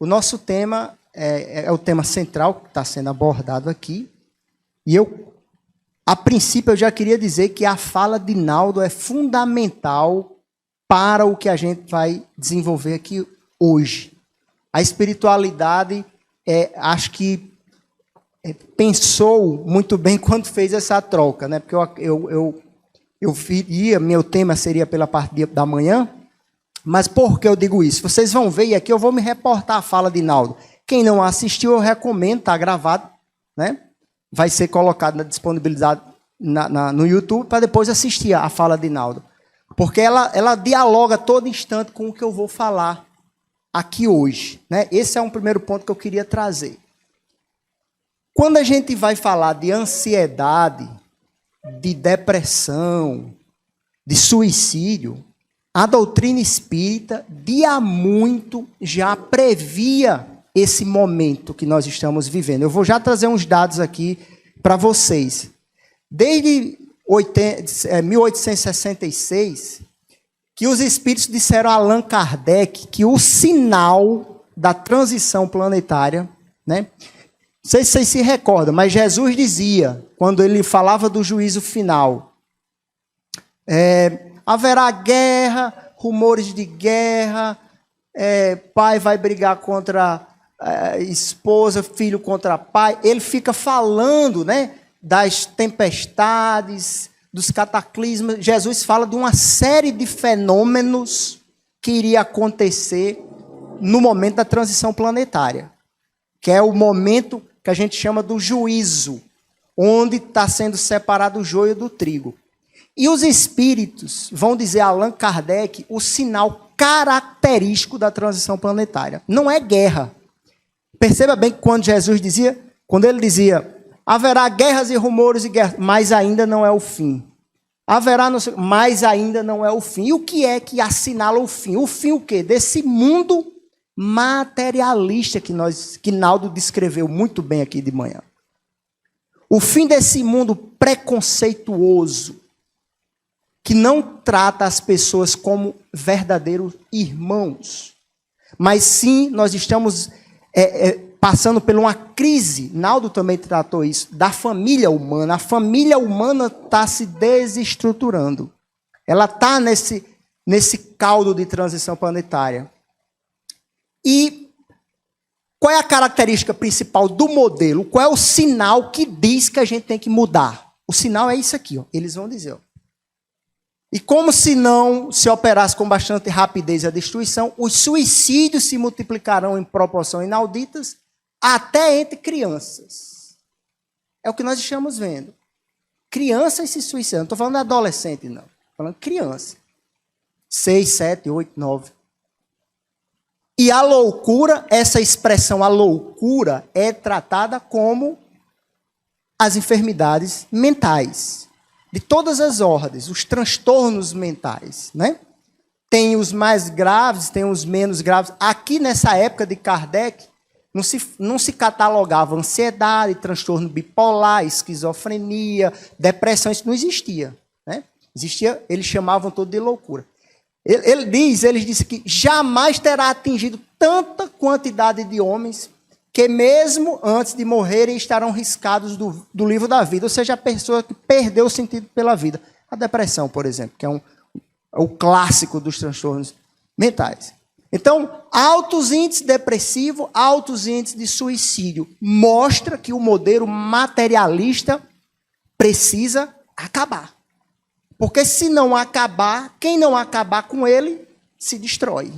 o nosso tema é o tema central que está sendo abordado aqui. E a princípio, eu já queria dizer que a fala de Naldo é fundamental para o que a gente vai desenvolver aqui hoje. A espiritualidade, acho que pensou muito bem quando fez essa troca, né? Porque meu tema seria pela parte da manhã, mas por que eu digo isso? Vocês vão ver, e aqui eu vou me reportar a fala de Naldo. Quem não assistiu, eu recomendo, está gravado, né? Vai ser colocado na disponibilidade no YouTube para depois assistir a fala de Naldo. Porque ela dialoga todo instante com o que eu vou falar aqui hoje, né? Esse é um primeiro ponto que eu queria trazer. Quando a gente vai falar de ansiedade, de depressão, de suicídio, a doutrina espírita, de há muito, já previa esse momento que nós estamos vivendo. Eu vou já trazer uns dados aqui para vocês. Desde 1866, que os espíritos disseram a Allan Kardec que o sinal da transição planetária, né? Não sei se vocês se recordam, mas Jesus dizia, quando ele falava do juízo final, haverá guerra, rumores de guerra, pai vai brigar contra esposa, filho contra pai. Ele fica falando, né, das tempestades, dos cataclismos. Jesus fala de uma série de fenômenos que iria acontecer no momento da transição planetária, que é o momento que a gente chama do juízo, onde está sendo separado o joio do trigo. E os espíritos vão dizer a Allan Kardec o sinal característico da transição planetária. Não é guerra. Perceba bem que quando ele dizia, haverá guerras e rumores e guerras, mas ainda não é o fim. Mas ainda não é o fim. E o que é que assinala o fim? O fim o quê? Desse mundo materialista que Naldo descreveu muito bem aqui de manhã. O fim desse mundo preconceituoso, que não trata as pessoas como verdadeiros irmãos, mas sim nós estamos passando por uma crise, Naldo também tratou isso, da família humana. A família humana está se desestruturando. Ela está nesse caldo de transição planetária. E qual é a característica principal do modelo? Qual é o sinal que diz que a gente tem que mudar? O sinal é isso aqui, ó. Eles vão dizer. Ó. E como se não se operasse com bastante rapidez a destruição, os suicídios se multiplicarão em proporções inauditas, até entre crianças. É o que nós estamos vendo. Crianças se suicidando. Não estou falando de adolescente, não. Estou falando de criança. 6, 7, 8, 9. E a loucura, essa expressão, a loucura, é tratada como as enfermidades mentais. De todas as ordens, os transtornos mentais, né? Tem os mais graves, tem os menos graves. Aqui, nessa época de Kardec, não se catalogava ansiedade, transtorno bipolar, esquizofrenia, depressão, isso não existia, né? Existia, eles chamavam tudo de loucura. Eles dizem que jamais terá atingido tanta quantidade de homens que mesmo antes de morrerem estarão riscados do livro da vida, ou seja, a pessoa que perdeu o sentido pela vida. A depressão, por exemplo, que é o clássico dos transtornos mentais. Então, altos índices depressivos, altos índices de suicídio, mostra que o modelo materialista precisa acabar. Porque se não acabar, quem não acabar com ele, se destrói.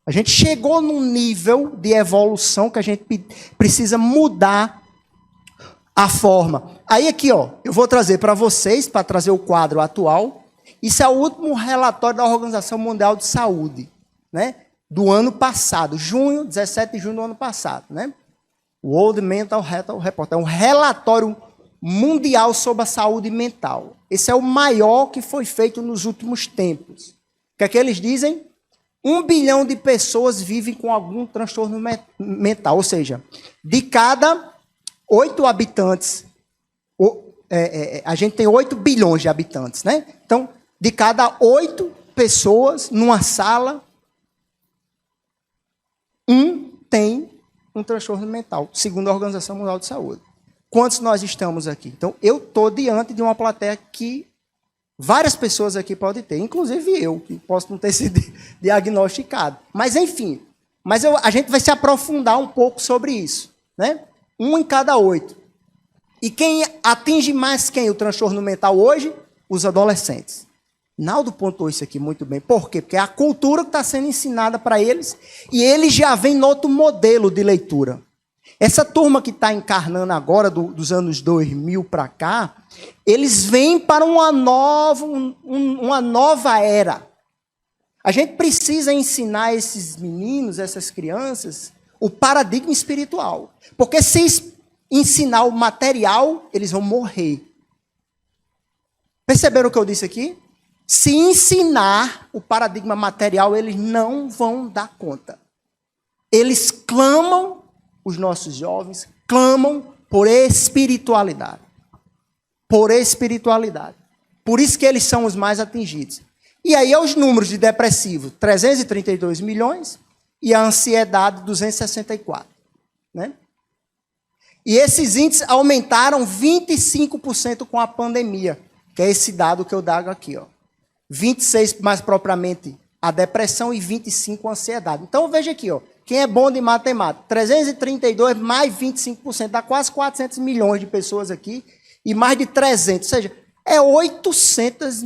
A gente chegou num nível de evolução que a gente precisa mudar a forma. Aí aqui, ó, eu vou trazer para vocês, para trazer o quadro atual. Isso é o último relatório da Organização Mundial de Saúde, né? Do ano passado, 17 de junho do ano passado, né? World Mental Health Report. É um relatório mundial sobre a saúde mental. Esse é o maior que foi feito nos últimos tempos. O que é que eles dizem? 1 bilhão de pessoas vivem com algum transtorno mental. Ou seja, de cada 8 habitantes, a gente tem 8 bilhões de habitantes, né? Então, de cada 8 pessoas numa sala, um um transtorno mental, segundo a Organização Mundial de Saúde. Quantos nós estamos aqui? Então, eu estou diante de uma plateia que várias pessoas aqui podem ter, inclusive eu, que posso não ter sido diagnosticado. Mas, enfim, a gente vai se aprofundar um pouco sobre isso, né? 1 em cada 8. E quem atinge mais quem o transtorno mental hoje? Os adolescentes. Naldo pontuou isso aqui muito bem. Por quê? Porque é a cultura que está sendo ensinada para eles e eles já vêm no outro modelo de leitura. Essa turma que está encarnando agora, dos anos 2000 para cá, eles vêm para uma nova era. A gente precisa ensinar esses meninos, essas crianças, o paradigma espiritual. Porque se ensinar o material, eles vão morrer. Perceberam o que eu disse aqui? Se ensinar o paradigma material, eles não vão dar conta. Eles clamam, os nossos jovens clamam por espiritualidade. Por espiritualidade. Por isso que eles são os mais atingidos. E aí os números de depressivo, 332 milhões, e a ansiedade, 264. Né? E esses índices aumentaram 25% com a pandemia, que é esse dado que eu trago aqui, ó. 26 mais propriamente a depressão e 25 a ansiedade. Então veja aqui, ó, quem é bom de matemática, 332 mais 25%, dá quase 400 milhões de pessoas aqui e mais de 300, ou seja, é 800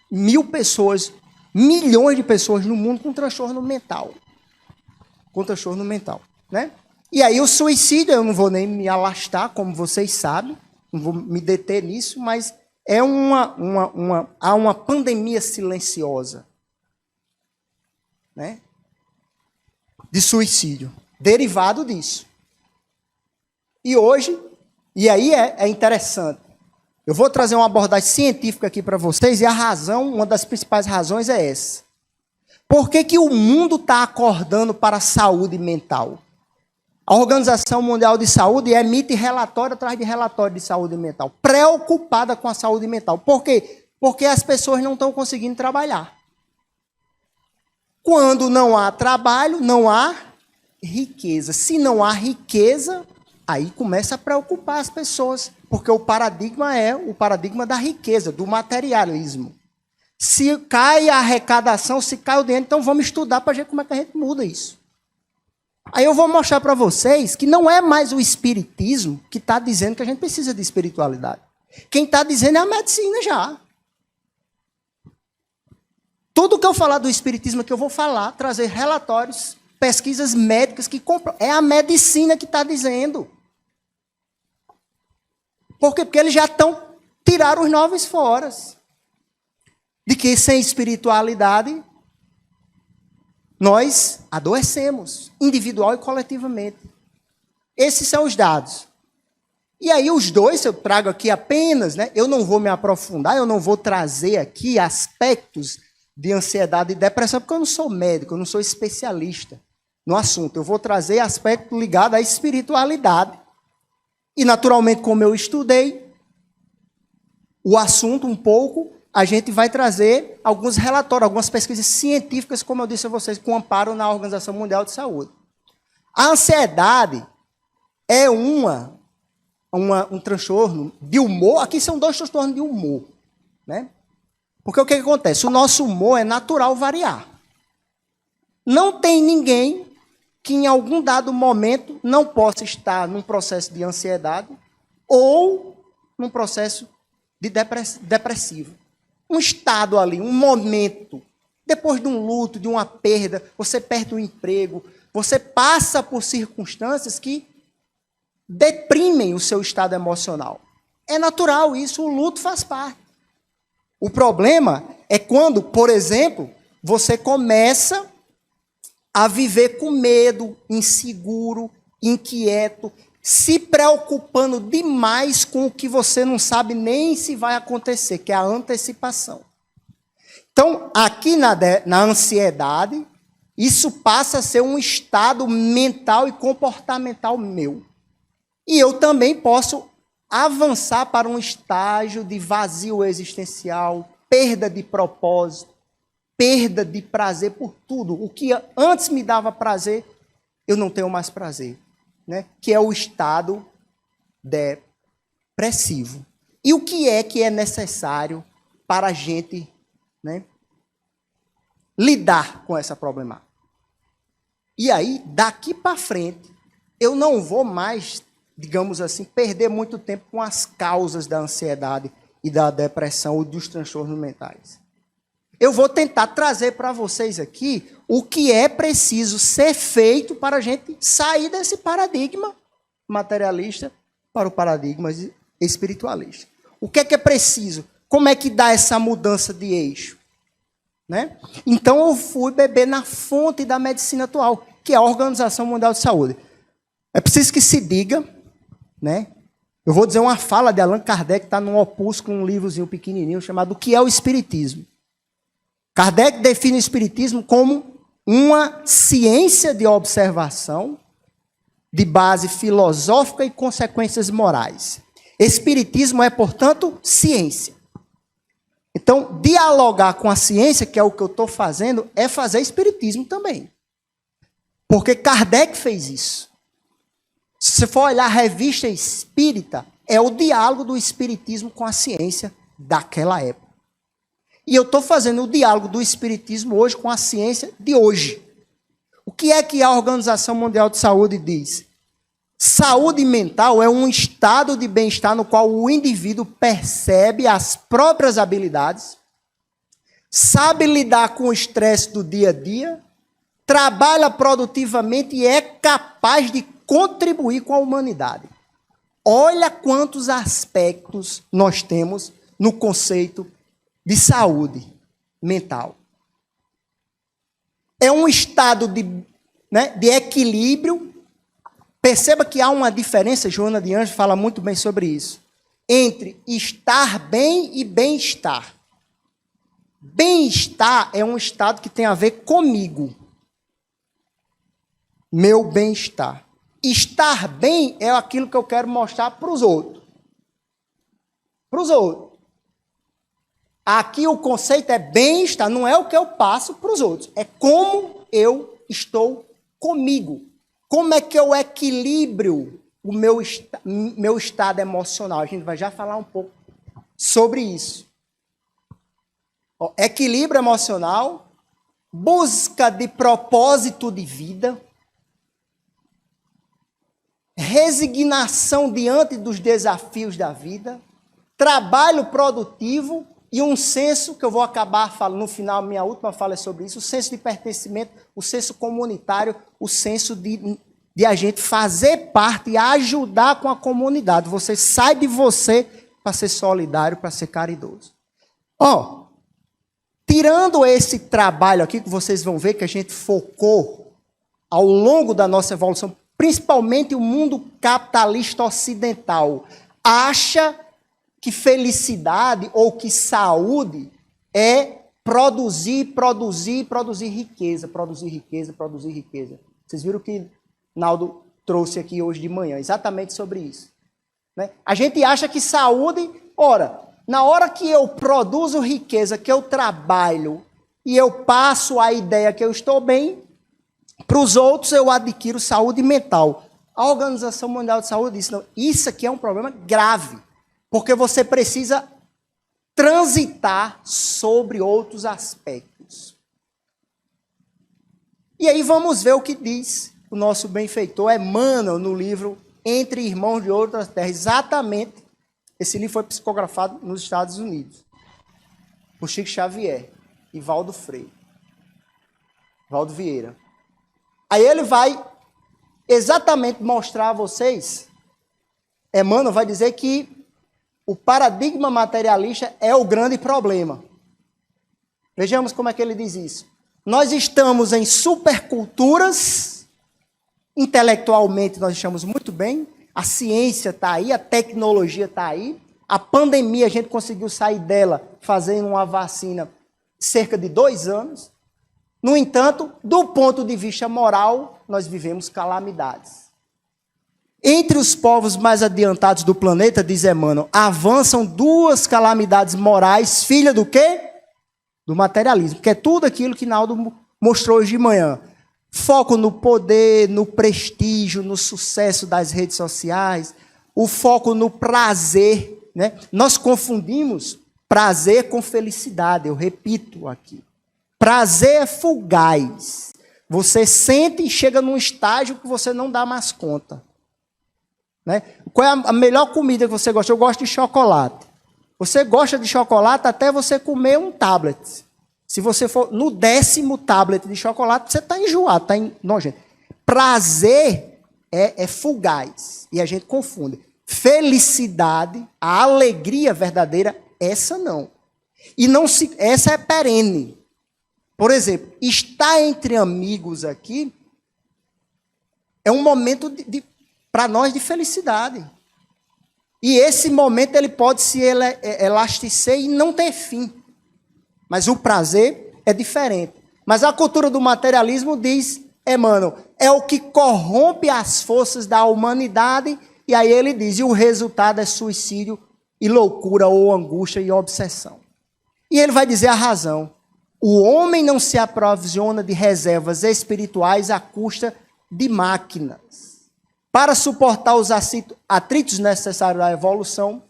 mil pessoas, milhões de pessoas no mundo com transtorno mental. Com transtorno mental, né? E aí o suicídio, eu não vou nem me alastar, como vocês sabem, não vou me deter nisso, mas é há uma pandemia silenciosa, né, de suicídio, derivado disso. E hoje, e aí é interessante, eu vou trazer uma abordagem científica aqui para vocês, e a razão, uma das principais razões é essa. Por que o mundo está acordando para a saúde mental? A Organização Mundial de Saúde emite relatório atrás de relatório de saúde mental, preocupada com a saúde mental. Por quê? Porque as pessoas não estão conseguindo trabalhar. Quando não há trabalho, não há riqueza. Se não há riqueza, aí começa a preocupar as pessoas, porque o paradigma é o paradigma da riqueza, do materialismo. Se cai a arrecadação, se cai o dinheiro, então vamos estudar para ver como é que a gente muda isso. Aí eu vou mostrar para vocês que não é mais o espiritismo que está dizendo que a gente precisa de espiritualidade. Quem está dizendo é a medicina já. Tudo que eu falar do espiritismo que eu vou falar, trazer relatórios, pesquisas médicas que compram. É a medicina que está dizendo. Por quê? Porque eles já tiraram os novos fora. De que sem espiritualidade nós adoecemos, individual e coletivamente. Esses são os dados. E aí os dois eu trago aqui apenas, né? Eu não vou me aprofundar, eu não vou trazer aqui aspectos de ansiedade e depressão, porque eu não sou médico, eu não sou especialista no assunto. Eu vou trazer aspecto ligado à espiritualidade. E naturalmente, como eu estudei o assunto um pouco, a gente vai trazer alguns relatórios, algumas pesquisas científicas, como eu disse a vocês, com amparo na Organização Mundial de Saúde. A ansiedade é um transtorno de humor. Aqui são 2 transtornos de humor, né? Porque o que acontece? O nosso humor é natural variar. Não tem ninguém que em algum dado momento não possa estar num processo de ansiedade ou num processo de depressivo. Um estado ali, um momento, depois de um luto, de uma perda, você perde o emprego, você passa por circunstâncias que deprimem o seu estado emocional. É natural isso, o luto faz parte. O problema é quando, por exemplo, você começa a viver com medo, inseguro, inquieto, se preocupando demais com o que você não sabe nem se vai acontecer, que é a antecipação. Então, aqui na ansiedade, isso passa a ser um estado mental e comportamental meu. E eu também posso avançar para um estágio de vazio existencial, perda de propósito, perda de prazer por tudo. O que antes me dava prazer, eu não tenho mais prazer. né, que é o estado depressivo. E o que é necessário para a gente, né, lidar com essa problemática? E aí, daqui para frente, eu não vou mais, digamos assim, perder muito tempo com as causas da ansiedade e da depressão ou dos transtornos mentais. Eu vou tentar trazer para vocês aqui o que é preciso ser feito para a gente sair desse paradigma materialista para o paradigma espiritualista. O que é preciso? Como é que dá essa mudança de eixo? Né? Então eu fui beber na fonte da medicina atual, que é a Organização Mundial de Saúde. É preciso que se diga, né? Eu vou dizer uma fala de Allan Kardec, que está num opúsculo, um livrozinho pequenininho, chamado O que é o Espiritismo. Kardec define o Espiritismo como uma ciência de observação de base filosófica e consequências morais. Espiritismo é, portanto, ciência. Então, dialogar com a ciência, que é o que eu estou fazendo, é fazer espiritismo também. Porque Kardec fez isso. Se você for olhar a revista espírita, é o diálogo do espiritismo com a ciência daquela época. E eu estou fazendo o diálogo do espiritismo hoje com a ciência de hoje. O que é que a Organização Mundial de Saúde diz? Saúde mental é um estado de bem-estar no qual o indivíduo percebe as próprias habilidades, sabe lidar com o estresse do dia a dia, trabalha produtivamente e é capaz de contribuir com a humanidade. Olha quantos aspectos nós temos no conceito de saúde mental. É um estado de equilíbrio. Perceba que há uma diferença, Joana de Anjos fala muito bem sobre isso, entre estar bem e bem-estar. Bem-estar é um estado que tem a ver comigo. Meu bem-estar. Estar bem é aquilo que eu quero mostrar para os outros. Para os outros. Aqui o conceito é bem-estar, não é o que eu passo para os outros. É como eu estou comigo. Como é que eu equilibro o meu estado emocional? A gente vai já falar um pouco sobre isso. Equilíbrio emocional, busca de propósito de vida, resignação diante dos desafios da vida, trabalho produtivo e um senso, que eu vou acabar falando no final, minha última fala é sobre isso, o senso de pertencimento, o senso comunitário, o senso de a gente fazer parte e ajudar com a comunidade. Você sai de você para ser solidário, para ser caridoso. Tirando esse trabalho aqui, que vocês vão ver que a gente focou ao longo da nossa evolução, principalmente o mundo capitalista ocidental, acha que felicidade ou que saúde é produzir riqueza. Vocês viram que Naldo trouxe aqui hoje de manhã, exatamente sobre isso. Né? A gente acha que saúde, na hora que eu produzo riqueza, que eu trabalho e eu passo a ideia que eu estou bem, para os outros eu adquiro saúde mental. A Organização Mundial de Saúde disse, não, isso aqui é um problema grave, porque você precisa transitar sobre outros aspectos. E aí vamos ver o que diz o nosso benfeitor Emmanuel no livro Entre Irmãos de Outras Terras. Exatamente, esse livro foi psicografado nos Estados Unidos, por Chico Xavier e Valdo Vieira. Aí ele vai exatamente mostrar a vocês, Emmanuel vai dizer que o paradigma materialista é o grande problema. Vejamos como é que ele diz isso. Nós estamos em superculturas, intelectualmente nós estamos muito bem, a ciência está aí, a tecnologia está aí, a pandemia a gente conseguiu sair dela fazendo uma vacina cerca de 2 anos. No entanto, do ponto de vista moral, nós vivemos calamidades. Entre os povos mais adiantados do planeta, diz Emmanuel, avançam 2 calamidades morais, filha do quê? Do materialismo, que é tudo aquilo que Naldo mostrou hoje de manhã. Foco no poder, no prestígio, no sucesso das redes sociais, o foco no prazer, né? Nós confundimos prazer com felicidade, eu repito aqui. Prazer é fugaz. Você sente e chega num estágio que você não dá mais conta. Né? Qual é a melhor comida que você gosta? Eu gosto de chocolate. Você gosta de chocolate até você comer um tablet. Se você for no 10º tablet de chocolate, você está enjoado, está nojento. Prazer é fugaz. E a gente confunde. Felicidade, a alegria verdadeira, essa não. Essa é perene. Por exemplo, estar entre amigos aqui é um momento para nós de felicidade. E esse momento ele pode se elastecer e não ter fim. Mas o prazer é diferente. Mas a cultura do materialismo diz, Emmanuel, é o que corrompe as forças da humanidade, e aí ele diz, e o resultado é suicídio e loucura, ou angústia e obsessão. E ele vai dizer a razão. O homem não se aprovisiona de reservas espirituais à custa de máquinas. Para suportar os atritos necessários à evolução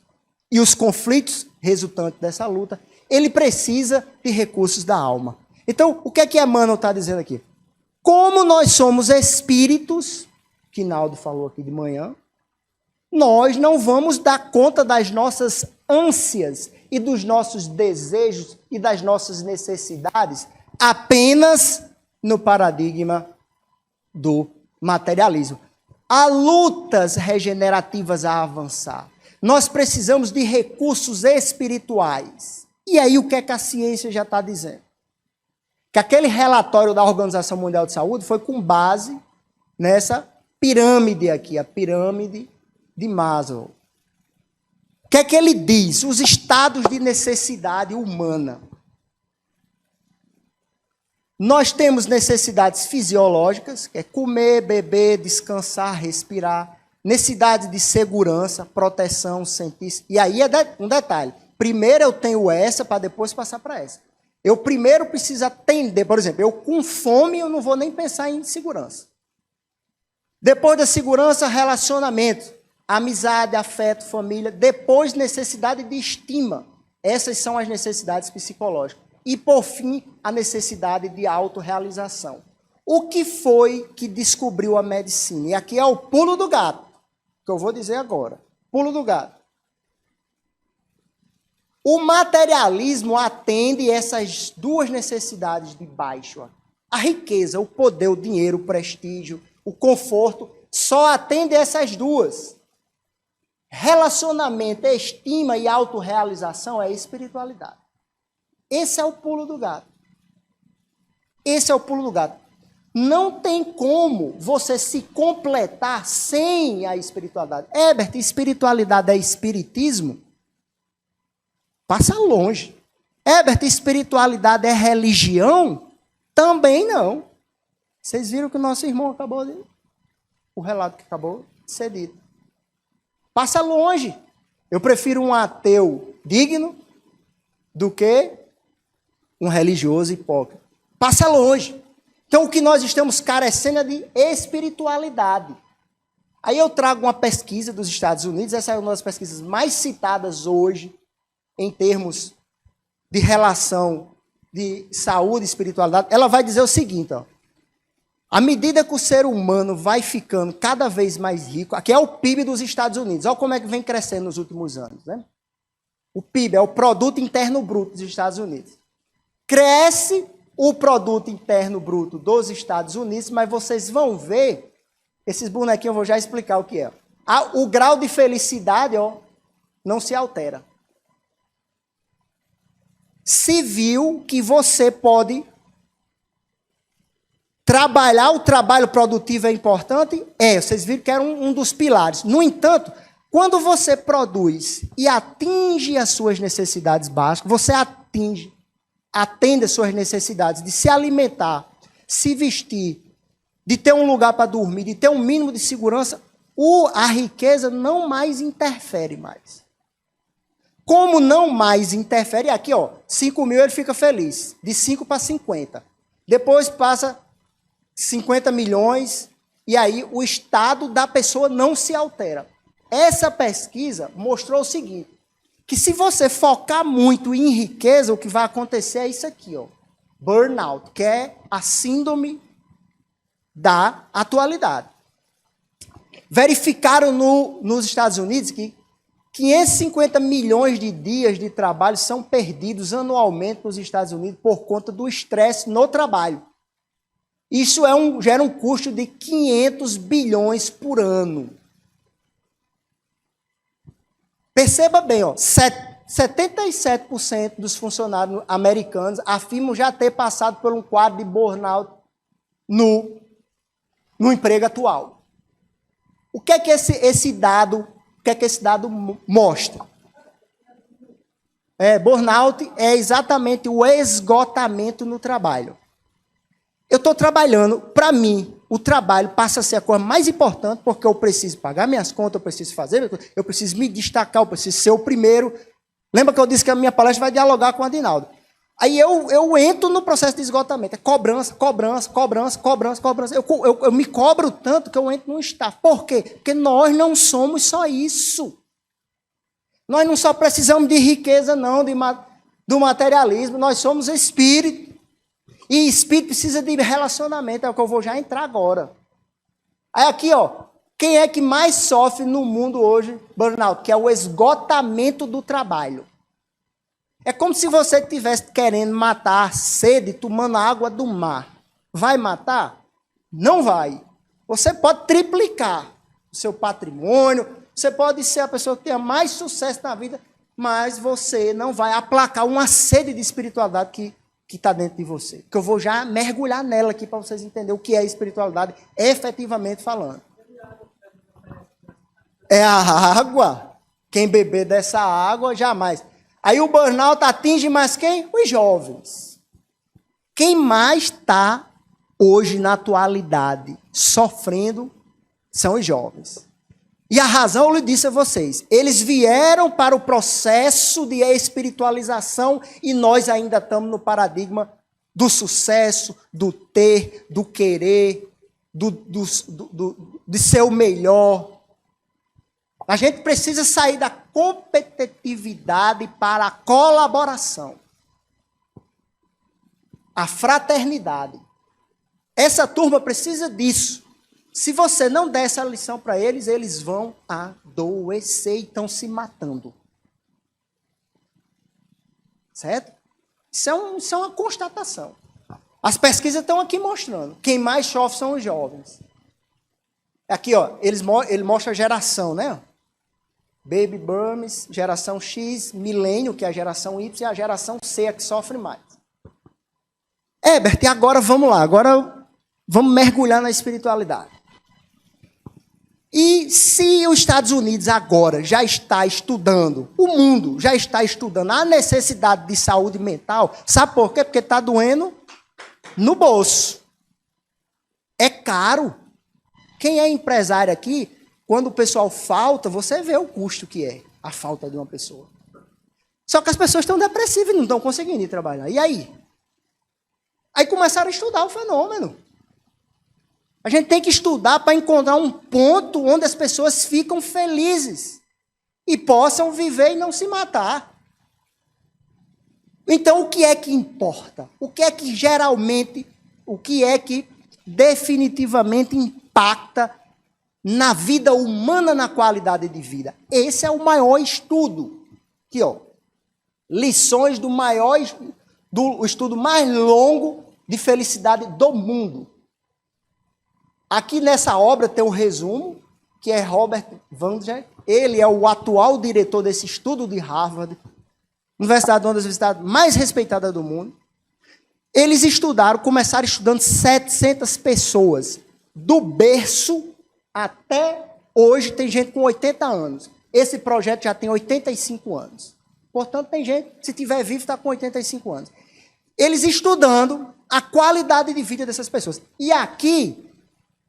e os conflitos resultantes dessa luta, ele precisa de recursos da alma. Então, o que é que Emmanuel está dizendo aqui? Como nós somos espíritos, que Naldo falou aqui de manhã, nós não vamos dar conta das nossas ânsias e dos nossos desejos e das nossas necessidades apenas no paradigma do materialismo. Há lutas regenerativas a avançar. Nós precisamos de recursos espirituais. E aí o que é que a ciência já está dizendo? Que aquele relatório da Organização Mundial de Saúde foi com base nessa pirâmide aqui, a pirâmide de Maslow. O que é que ele diz? Os estados de necessidade humana. Nós temos necessidades fisiológicas, que é comer, beber, descansar, respirar. Necessidade de segurança, proteção, sentir. E aí é um detalhe. Primeiro eu tenho essa para depois passar para essa. Eu primeiro preciso atender. Por exemplo, eu com fome eu não vou nem pensar em segurança. Depois da segurança, relacionamento. Amizade, afeto, família. Depois, necessidade de estima. Essas são as necessidades psicológicas. E, por fim, a necessidade de autorrealização. O que foi que descobriu a medicina? E aqui é o pulo do gato, que eu vou dizer agora. Pulo do gato. O materialismo atende essas duas necessidades de baixo. A riqueza, o poder, o dinheiro, o prestígio, o conforto, só atende essas duas. Relacionamento, estima e autorrealização é espiritualidade. Esse é o pulo do gato. Esse é o pulo do gato. Não tem como você se completar sem a espiritualidade. Herbert, espiritualidade é espiritismo? Passa longe. Herbert, espiritualidade é religião? Também não. Vocês viram que o nosso irmão acabou de... O relato que acabou de ser dito. Passa longe. Eu prefiro um ateu digno do que um religioso hipócrita. Passa longe. Então, o que nós estamos carecendo é de espiritualidade. Aí eu trago uma pesquisa dos Estados Unidos, essa é uma das pesquisas mais citadas hoje, em termos de relação de saúde e espiritualidade. Ela vai dizer o seguinte, ó. À medida que o ser humano vai ficando cada vez mais rico, aqui é o PIB dos Estados Unidos, olha como é que vem crescendo nos últimos anos, né? O PIB é o Produto Interno Bruto dos Estados Unidos. Cresce o Produto Interno Bruto dos Estados Unidos, mas vocês vão ver, esses bonequinhos eu vou já explicar o que é. O grau de felicidade, ó, não se altera. Se viu que você pode trabalhar, o trabalho produtivo é importante? Vocês viram que era um dos pilares. No entanto, quando você produz e atinge as suas necessidades básicas, você atende as suas necessidades de se alimentar, se vestir, de ter um lugar para dormir, de ter um mínimo de segurança, a riqueza não mais interfere mais. Como não mais interfere, aqui, ó, 5 mil ele fica feliz, de 5 para 50. Depois passa 50 milhões, e aí o estado da pessoa não se altera. Essa pesquisa mostrou o seguinte, que se você focar muito em riqueza, o que vai acontecer é isso aqui, ó, burnout, que é a síndrome da atualidade. Verificaram nos Estados Unidos que 550 milhões de dias de trabalho são perdidos anualmente nos Estados Unidos por conta do estresse no trabalho. Isso gera um custo de 500 bilhões por ano. Perceba bem, ó, 77% dos funcionários americanos afirmam já ter passado por um quadro de burnout no emprego atual. O que é que esse dado mostra? Burnout é exatamente o esgotamento no trabalho. Eu estou trabalhando, para mim, o trabalho passa a ser a coisa mais importante, porque eu preciso pagar minhas contas, eu preciso fazer, eu preciso me destacar, eu preciso ser o primeiro. Lembra que eu disse que a minha palestra vai dialogar com a Adinaldo? Aí eu entro no processo de esgotamento. É cobrança. Eu me cobro tanto que eu entro num estado. Por quê? Porque nós não somos só isso. Nós não só precisamos de riqueza, não, do materialismo. Nós somos espírito. E espírito precisa de relacionamento. É o que eu vou já entrar agora. Aí aqui, ó. Quem é que mais sofre no mundo hoje, burnout? Que é o esgotamento do trabalho. É como se você estivesse querendo matar a sede tomando água do mar. Vai matar? Não vai. Você pode triplicar o seu patrimônio, você pode ser a pessoa que tenha mais sucesso na vida, mas você não vai aplacar uma sede de espiritualidade que está dentro de você. Que eu vou já mergulhar nela aqui para vocês entenderem o que é espiritualidade, efetivamente falando. É a água. Quem beber dessa água, jamais. Aí o burnout atinge mais quem? Os jovens. Quem mais está hoje na atualidade sofrendo são os jovens. E a razão eu lhe disse a vocês. Eles vieram para o processo de espiritualização e nós ainda estamos no paradigma do sucesso, do ter, do querer, de ser o melhor. A gente precisa sair da competitividade para a colaboração. A fraternidade. Essa turma precisa disso. Se você não der essa lição para eles, eles vão adoecer e estão se matando. Certo? Isso é uma constatação. As pesquisas estão aqui mostrando. Quem mais sofre são os jovens. Aqui, ó, ele mostra a geração, né? Baby Boomers, geração X, milênio, que é a geração Y, e a geração C, a que sofre mais. Herbert, e agora vamos lá, agora vamos mergulhar na espiritualidade. E se os Estados Unidos agora já está estudando, o mundo já está estudando a necessidade de saúde mental, sabe por quê? Porque está doendo no bolso. É caro. Quem é empresário aqui, quando o pessoal falta, você vê o custo que é a falta de uma pessoa. Só que as pessoas estão depressivas e não estão conseguindo ir trabalhar. E aí? Aí começaram a estudar o fenômeno. A gente tem que estudar para encontrar um ponto onde as pessoas ficam felizes e possam viver e não se matar. Então, o que é que importa? O que é que geralmente, o que é que definitivamente impacta na vida humana, na qualidade de vida? Esse é o maior estudo. Aqui, ó. Lições do estudo mais longo de felicidade do mundo. Aqui nessa obra tem um resumo, que é Robert Wanger. Ele é o atual diretor desse estudo de Harvard, universidade, uma das universidades mais respeitadas do mundo. Eles começaram estudando 700 pessoas, do berço até hoje. Tem gente com 80 anos. Esse projeto já tem 85 anos. Portanto, tem gente, se tiver vivo, está com 85 anos. Eles estudando a qualidade de vida dessas pessoas. E aqui,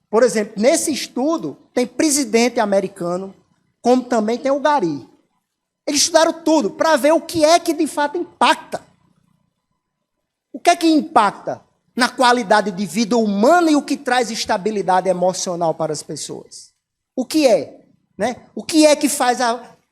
por exemplo, nesse estudo, tem presidente americano, como também tem o Gari. Eles estudaram tudo para ver o que é que de fato impacta. O que é que impacta na qualidade de vida humana e o que traz estabilidade emocional para as pessoas. O que é? Né? O que é que faz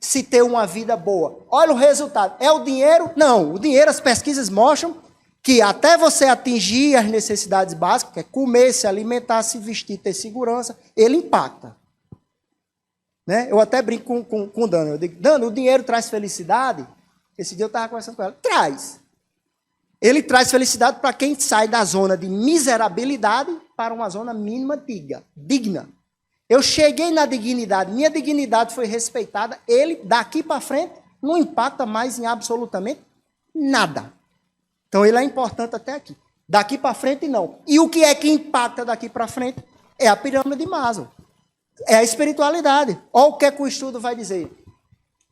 se ter uma vida boa? Olha o resultado. É o dinheiro? Não. O dinheiro, as pesquisas mostram que até você atingir as necessidades básicas, que é comer, se alimentar, se vestir, ter segurança, ele impacta. Né? Eu até brinco com o Dano. Eu digo, Dano, o dinheiro traz felicidade? Esse dia eu estava conversando com ela. Traz. Ele traz felicidade para quem sai da zona de miserabilidade para uma zona mínima digna. Eu cheguei na dignidade, minha dignidade foi respeitada, ele, daqui para frente, não impacta mais em absolutamente nada. Então, ele é importante até aqui. Daqui para frente, não. E o que é que impacta daqui para frente? É a pirâmide de Maslow. É a espiritualidade. Olha o que é que o estudo vai dizer.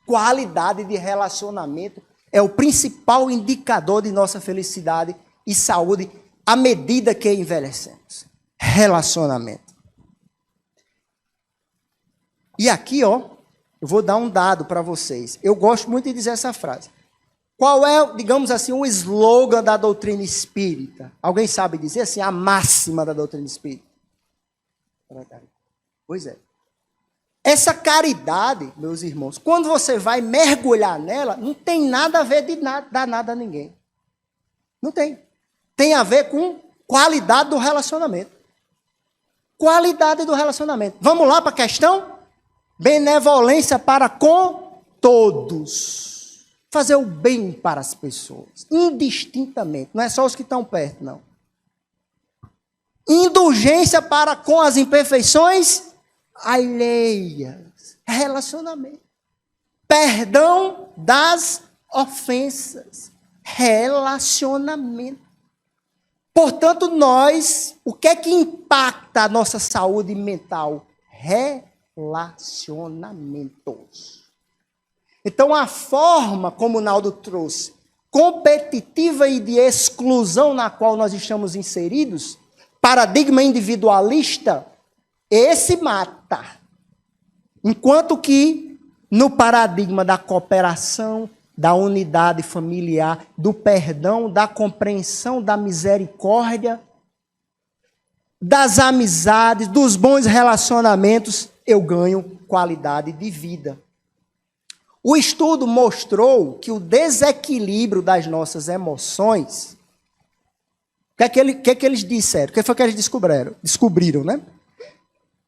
Qualidade de relacionamento é o principal indicador de nossa felicidade e saúde à medida que envelhecemos. Relacionamento. E aqui, ó, eu vou dar um dado para vocês. Eu gosto muito de dizer essa frase. Qual é, digamos assim, o slogan da doutrina espírita? Alguém sabe dizer assim, a máxima da doutrina espírita? Pois é. Essa caridade, meus irmãos, quando você vai mergulhar nela, não tem nada a ver de dar nada a ninguém. Não tem. Tem a ver com qualidade do relacionamento. Qualidade do relacionamento. Vamos lá para a questão? Benevolência para com todos. Fazer o bem para as pessoas, indistintamente. Não é só os que estão perto, não. Indulgência para com as imperfeições alheias. Relacionamento. Perdão das ofensas. Relacionamento. Portanto, o que é que impacta a nossa saúde mental? Relacionamentos. Então, a forma como o Naldo trouxe, competitiva e de exclusão na qual nós estamos inseridos, paradigma individualista, esse mata. Enquanto que, no paradigma da cooperação, da unidade familiar, do perdão, da compreensão, da misericórdia, das amizades, dos bons relacionamentos, eu ganho qualidade de vida. O estudo mostrou que o desequilíbrio das nossas emoções... O que é que eles disseram? O que foi que eles descobriram, né?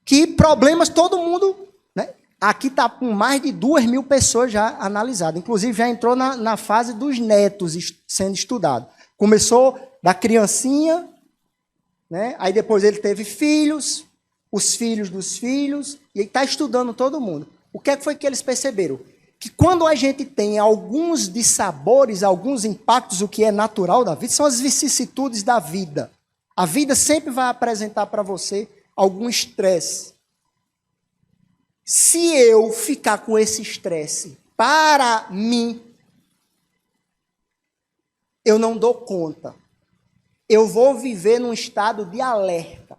Que problemas todo mundo... Né? Aqui está com mais de 2.000 pessoas já analisadas. Inclusive, já entrou na fase dos netos sendo estudado. Começou da criancinha, né? Aí depois ele teve filhos, os filhos dos filhos, e está estudando todo mundo. O que foi que eles perceberam? Que quando a gente tem alguns dissabores, alguns impactos, o que é natural da vida, são as vicissitudes da vida. A vida sempre vai apresentar para você algum estresse. Se eu ficar com esse estresse para mim, eu não dou conta. Eu vou viver num estado de alerta.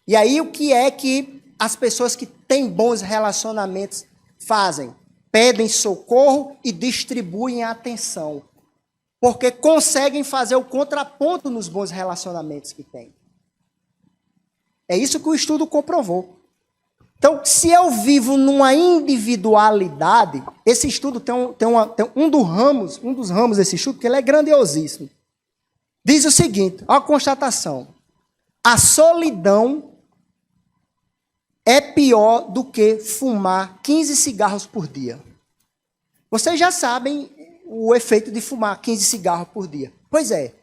E aí o que é que as pessoas que têm bons relacionamentos fazem? Pedem socorro e distribuem a atenção. Porque conseguem fazer o contraponto nos bons relacionamentos que têm. É isso que o estudo comprovou. Então, se eu vivo numa individualidade, esse estudo tem um dos ramos desse estudo, que ele é grandiosíssimo. Diz o seguinte, olha a constatação. A solidão é pior do que fumar 15 cigarros por dia. Vocês já sabem o efeito de fumar 15 cigarros por dia. Pois é,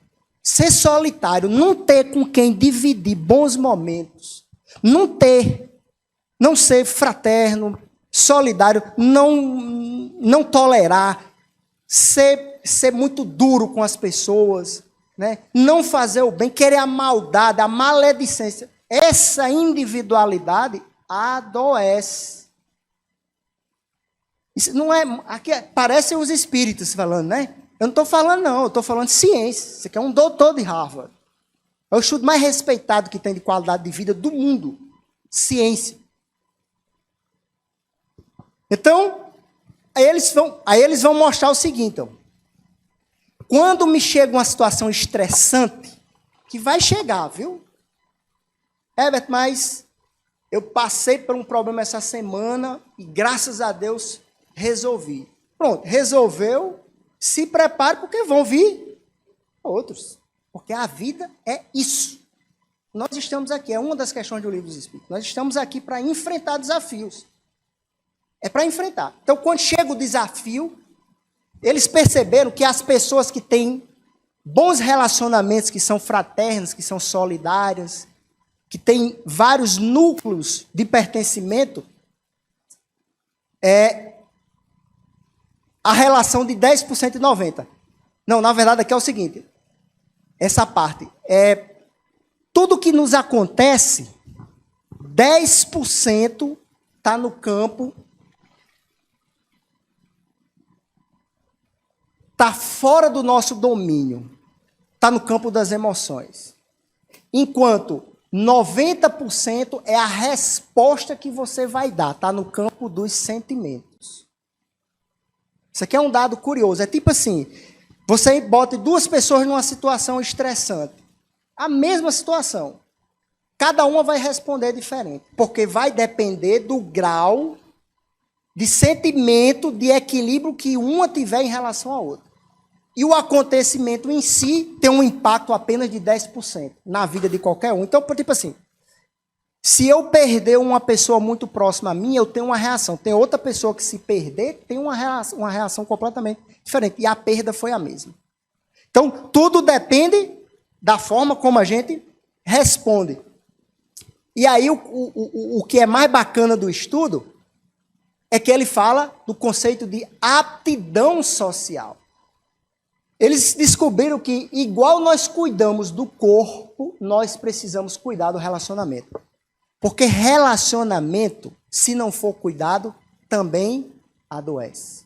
ser solitário, não ter com quem dividir bons momentos, não ser fraterno, solidário, não tolerar, ser muito duro com as pessoas, né? Não fazer o bem, querer a maldade, a maledicência. Essa individualidade adoece. Isso não é... Aqui parecem os espíritas falando, né? Eu não estou falando, não. Eu estou falando de ciência. Você quer um doutor de Harvard. É o estudo mais respeitado que tem de qualidade de vida do mundo. Ciência. Então, aí eles vão mostrar o seguinte. Então, quando me chega uma situação estressante, que vai chegar, viu? Herbert, mas eu passei por um problema essa semana e graças a Deus resolvi. Pronto, resolveu, se prepare porque vão vir outros. Porque a vida é isso. Nós estamos aqui, é uma das questões do Livro dos Espíritos. Nós estamos aqui para enfrentar desafios. É para enfrentar. Então, quando chega o desafio, eles perceberam que as pessoas que têm bons relacionamentos, que são fraternos, que são solidárias, que têm vários núcleos de pertencimento, é a relação de 10% e 90%. Não, na verdade, aqui é o seguinte. Essa parte é tudo que nos acontece, 10% está no campo, está fora do nosso domínio, está no campo das emoções. Enquanto 90% é a resposta que você vai dar, está no campo dos sentimentos. Isso aqui é um dado curioso, é tipo assim, você bota duas pessoas numa situação estressante, a mesma situação, cada uma vai responder diferente, porque vai depender do grau de sentimento, de equilíbrio que uma tiver em relação à outra. E o acontecimento em si tem um impacto apenas de 10% na vida de qualquer um. Então, tipo assim, se eu perder uma pessoa muito próxima a mim, eu tenho uma reação. Tem outra pessoa que, se perder, tem uma reação completamente diferente. E a perda foi a mesma. Então, tudo depende da forma como a gente responde. E aí, o que é mais bacana do estudo é que ele fala do conceito de aptidão social. Eles descobriram que, igual nós cuidamos do corpo, nós precisamos cuidar do relacionamento. Porque relacionamento, se não for cuidado, também adoece.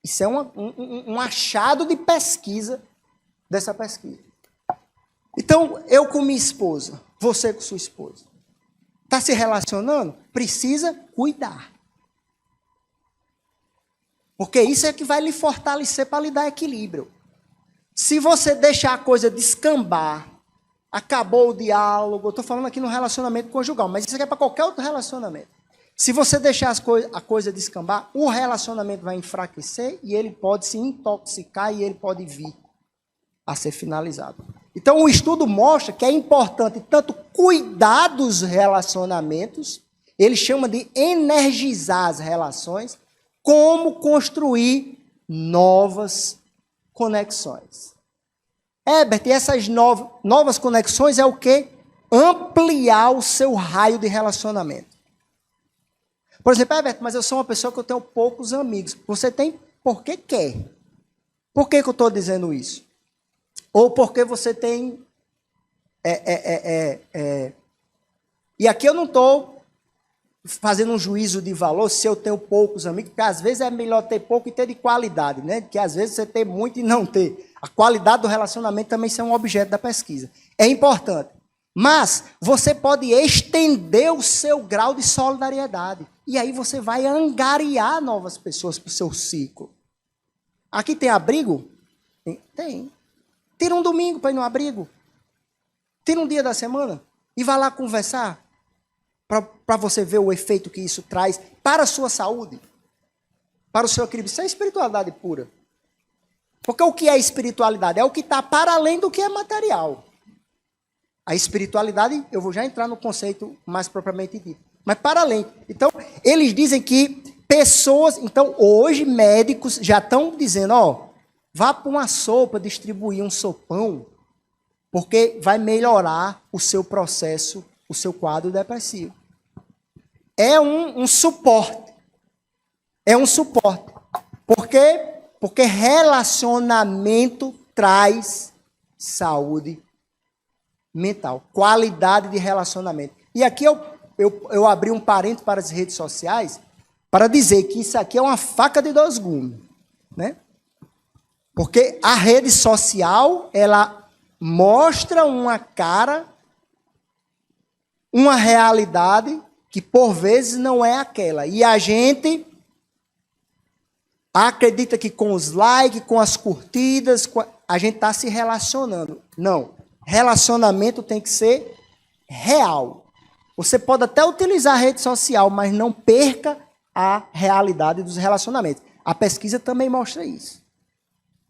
Isso é um achado de pesquisa, dessa pesquisa. Então, eu com minha esposa, você com sua esposa, está se relacionando? Precisa cuidar. Porque isso é que vai lhe fortalecer para lhe dar equilíbrio. Se você deixar a coisa descambar, acabou o diálogo, eu estou falando aqui no relacionamento conjugal, mas isso aqui é para qualquer outro relacionamento. Se você deixar a coisa descambar, o relacionamento vai enfraquecer e ele pode se intoxicar e ele pode vir a ser finalizado. Então, o estudo mostra que é importante tanto cuidar dos relacionamentos, ele chama de energizar as relações, como construir novas conexões. Herbert, e essas novas conexões é o quê? Ampliar o seu raio de relacionamento. Por exemplo, Herbert, mas eu sou uma pessoa que eu tenho poucos amigos. Você tem porque quer. Por que eu estou dizendo isso? Ou porque você tem... E aqui eu não estou fazendo um juízo de valor se eu tenho poucos amigos, porque às vezes é melhor ter pouco e ter de qualidade, né? Porque às vezes você tem muito e não ter. A qualidade do relacionamento também é um objeto da pesquisa. É importante. Mas você pode estender o seu grau de solidariedade. E aí você vai angariar novas pessoas para o seu ciclo. Aqui tem abrigo? Tem. Tira um domingo para ir no abrigo. Tira um dia da semana e vá lá conversar. Para você ver o efeito que isso traz para a sua saúde, para o seu equilíbrio. Isso é espiritualidade pura. Porque o que é espiritualidade? É o que está para além do que é material. A espiritualidade, eu vou já entrar no conceito mais propriamente dito. Mas para além. Então, eles dizem que pessoas... Então, hoje, médicos já estão dizendo, vá para uma sopa distribuir um sopão, porque vai melhorar o seu processo, o seu quadro depressivo. É um suporte. É um suporte. Por quê? Porque relacionamento traz saúde mental, qualidade de relacionamento. E aqui eu abri um parênteses para as redes sociais para dizer que isso aqui é uma faca de dois gumes, né? Porque a rede social, ela mostra uma cara, uma realidade que por vezes não é aquela. E a gente acredita que com os likes, com as curtidas, a gente está se relacionando. Não. Relacionamento tem que ser real. Você pode até utilizar a rede social, mas não perca a realidade dos relacionamentos. A pesquisa também mostra isso.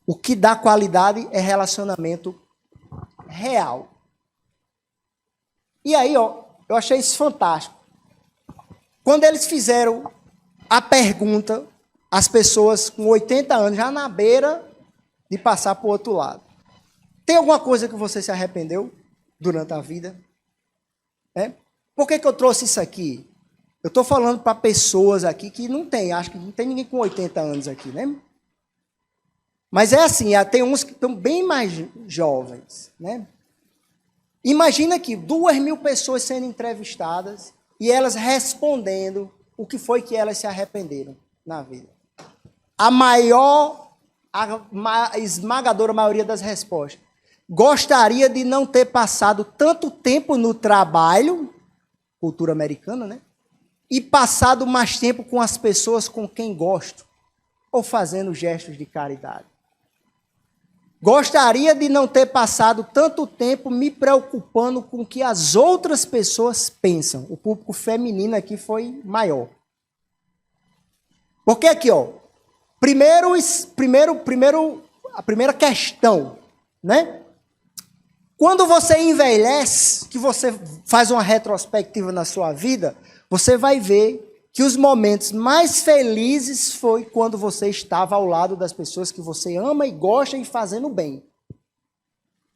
O que dá qualidade é relacionamento real. E aí, ó, eu achei isso fantástico. Quando eles fizeram a pergunta, as pessoas com 80 anos, já na beira de passar para o outro lado. Tem alguma coisa que você se arrependeu durante a vida? Por que eu trouxe isso aqui? Eu estou falando para pessoas aqui que não tem, acho que não tem ninguém com 80 anos aqui, né? Mas é assim, tem uns que estão bem mais jovens, né? Imagina aqui, 2.000 pessoas sendo entrevistadas e elas respondendo o que foi que elas se arrependeram na vida. A esmagadora maioria das respostas. Gostaria de não ter passado tanto tempo no trabalho, cultura americana, né? E passado mais tempo com as pessoas com quem gosto, ou fazendo gestos de caridade. Gostaria de não ter passado tanto tempo me preocupando com o que as outras pessoas pensam. O público feminino aqui foi maior. Porque aqui, ó, a primeira questão, né? Quando você envelhece, que você faz uma retrospectiva na sua vida, você vai ver que os momentos mais felizes foi quando você estava ao lado das pessoas que você ama e gosta e fazendo bem.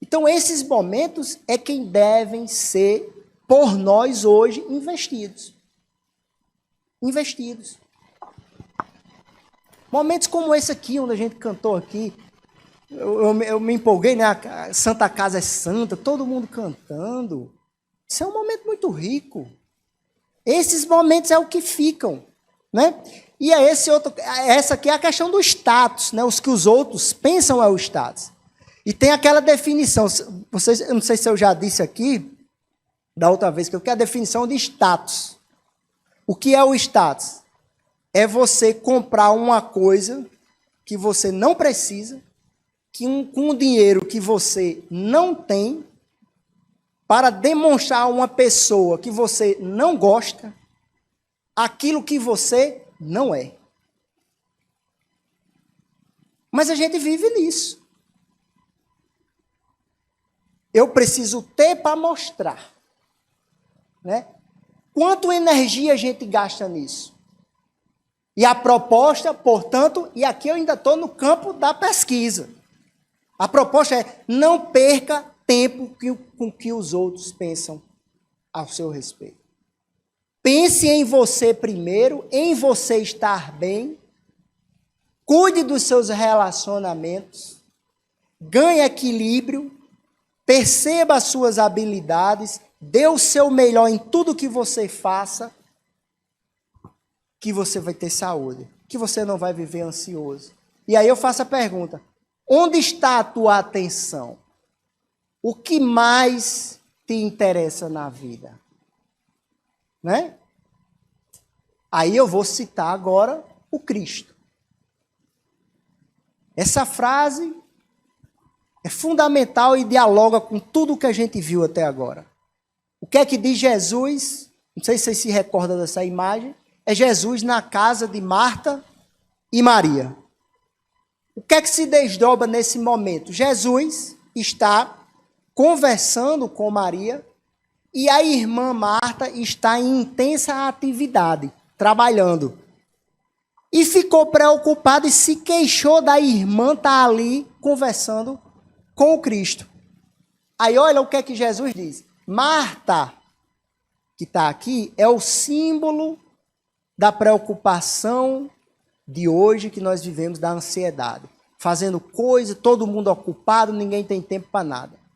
Então, esses momentos é quem devem ser, por nós hoje, investidos. Investidos. Momentos como esse aqui, onde a gente cantou aqui, eu me empolguei, né? A Santa Casa é Santa, todo mundo cantando. Isso é um momento muito rico. Esses momentos é o que ficam, né? E essa aqui é a questão do status, né? Os que os outros pensam é o status. E tem aquela definição, eu não sei se eu já disse aqui, da outra vez, que eu quero a definição de status. O que é o status? É você comprar uma coisa que você não precisa, com o dinheiro que você não tem, para demonstrar a uma pessoa que você não gosta aquilo que você não é. Mas a gente vive nisso. Eu preciso ter para mostrar, né? Quanto energia a gente gasta nisso? E a proposta, portanto, e aqui eu ainda estou no campo da pesquisa. A proposta é: não perca tempo com que os outros pensam ao seu respeito. Pense em você primeiro, em você estar bem, cuide dos seus relacionamentos, ganhe equilíbrio, perceba as suas habilidades, dê o seu melhor em tudo que você faça, que você vai ter saúde, que você não vai viver ansioso. E aí eu faço a pergunta: onde está a tua atenção? O que mais te interessa na vida? Né? Aí eu vou citar agora o Cristo. Essa frase é fundamental e dialoga com tudo o que a gente viu até agora. O que é que diz Jesus? Não sei se vocês se recordam dessa imagem. É Jesus na casa de Marta e Maria. O que é que se desdobra nesse momento? Jesus está conversando com Maria e a irmã Marta está em intensa atividade, trabalhando. E ficou preocupada e se queixou da irmã estar ali conversando com o Cristo. Aí olha o que é que Jesus diz. Marta, que está aqui, é o símbolo da preocupação de hoje que nós vivemos, da ansiedade. Fazendo coisa, todo mundo ocupado, ninguém tem tempo para nada.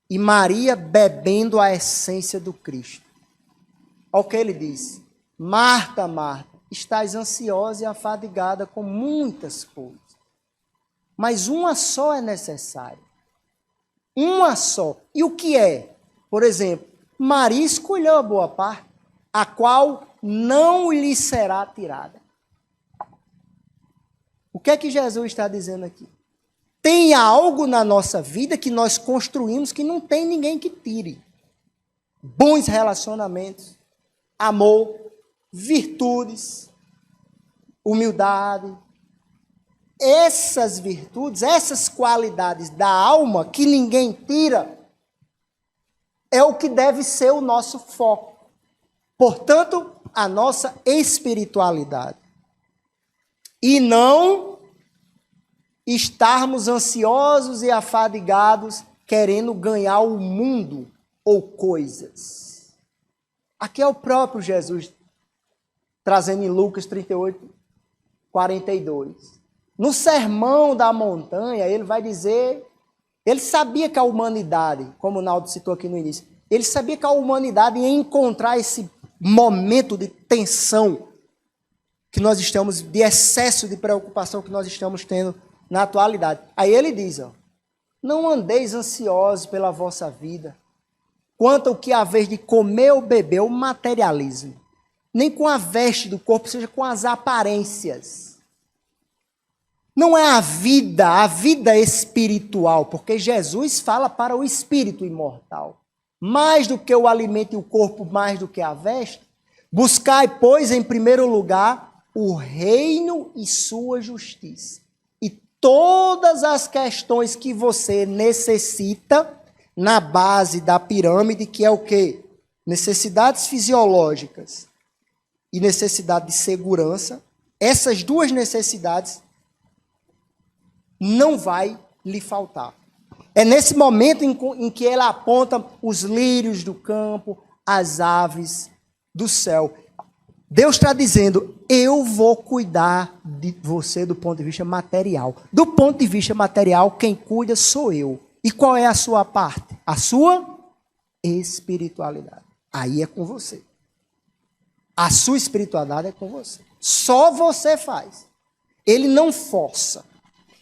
E Maria bebendo a essência do Cristo. Olha o que ele diz. Marta, Marta, estás ansiosa e afadigada com muitas coisas. Mas uma só é necessária. Uma só. E o que é? Por exemplo, Maria escolheu a boa parte, a qual não lhe será tirada. O que é que Jesus está dizendo aqui? tem algo na nossa vida que nós construímos que não tem ninguém que tire. Bons relacionamentos, amor, virtudes, humildade. Essas virtudes, essas qualidades da alma que ninguém tira, é o que deve ser o nosso foco. Portanto, a nossa espiritualidade. E não estarmos ansiosos e afadigados querendo ganhar o mundo ou coisas. Aqui é o próprio Jesus, trazendo em Lucas 38, 42. No Sermão da Montanha, ele vai dizer, ele sabia que a humanidade, como o Naldo citou aqui no início, ele sabia que a humanidade ia encontrar esse momento de tensão que nós estamos, de excesso de preocupação que nós estamos tendo na atualidade. Aí ele diz, ó, não andeis ansiosos pela vossa vida, quanto ao que há vez de comer ou beber, o materialismo, nem com a veste do corpo, seja com as aparências. Não é a vida espiritual, porque Jesus fala para o espírito imortal. Mais do que o alimento e o corpo, mais do que a veste, buscai, pois, em primeiro lugar, o reino e sua justiça. E todas as questões que você necessita na base da pirâmide, que é o quê? Necessidades fisiológicas e necessidade de segurança, essas duas necessidades não vai lhe faltar. É nesse momento em que ela aponta os lírios do campo, as aves do céu. Deus está dizendo, eu vou cuidar de você do ponto de vista material. Do ponto de vista material, quem cuida sou eu. E qual é a sua parte? A sua espiritualidade. Aí é com você. A sua espiritualidade é com você. Só você faz. Ele não força.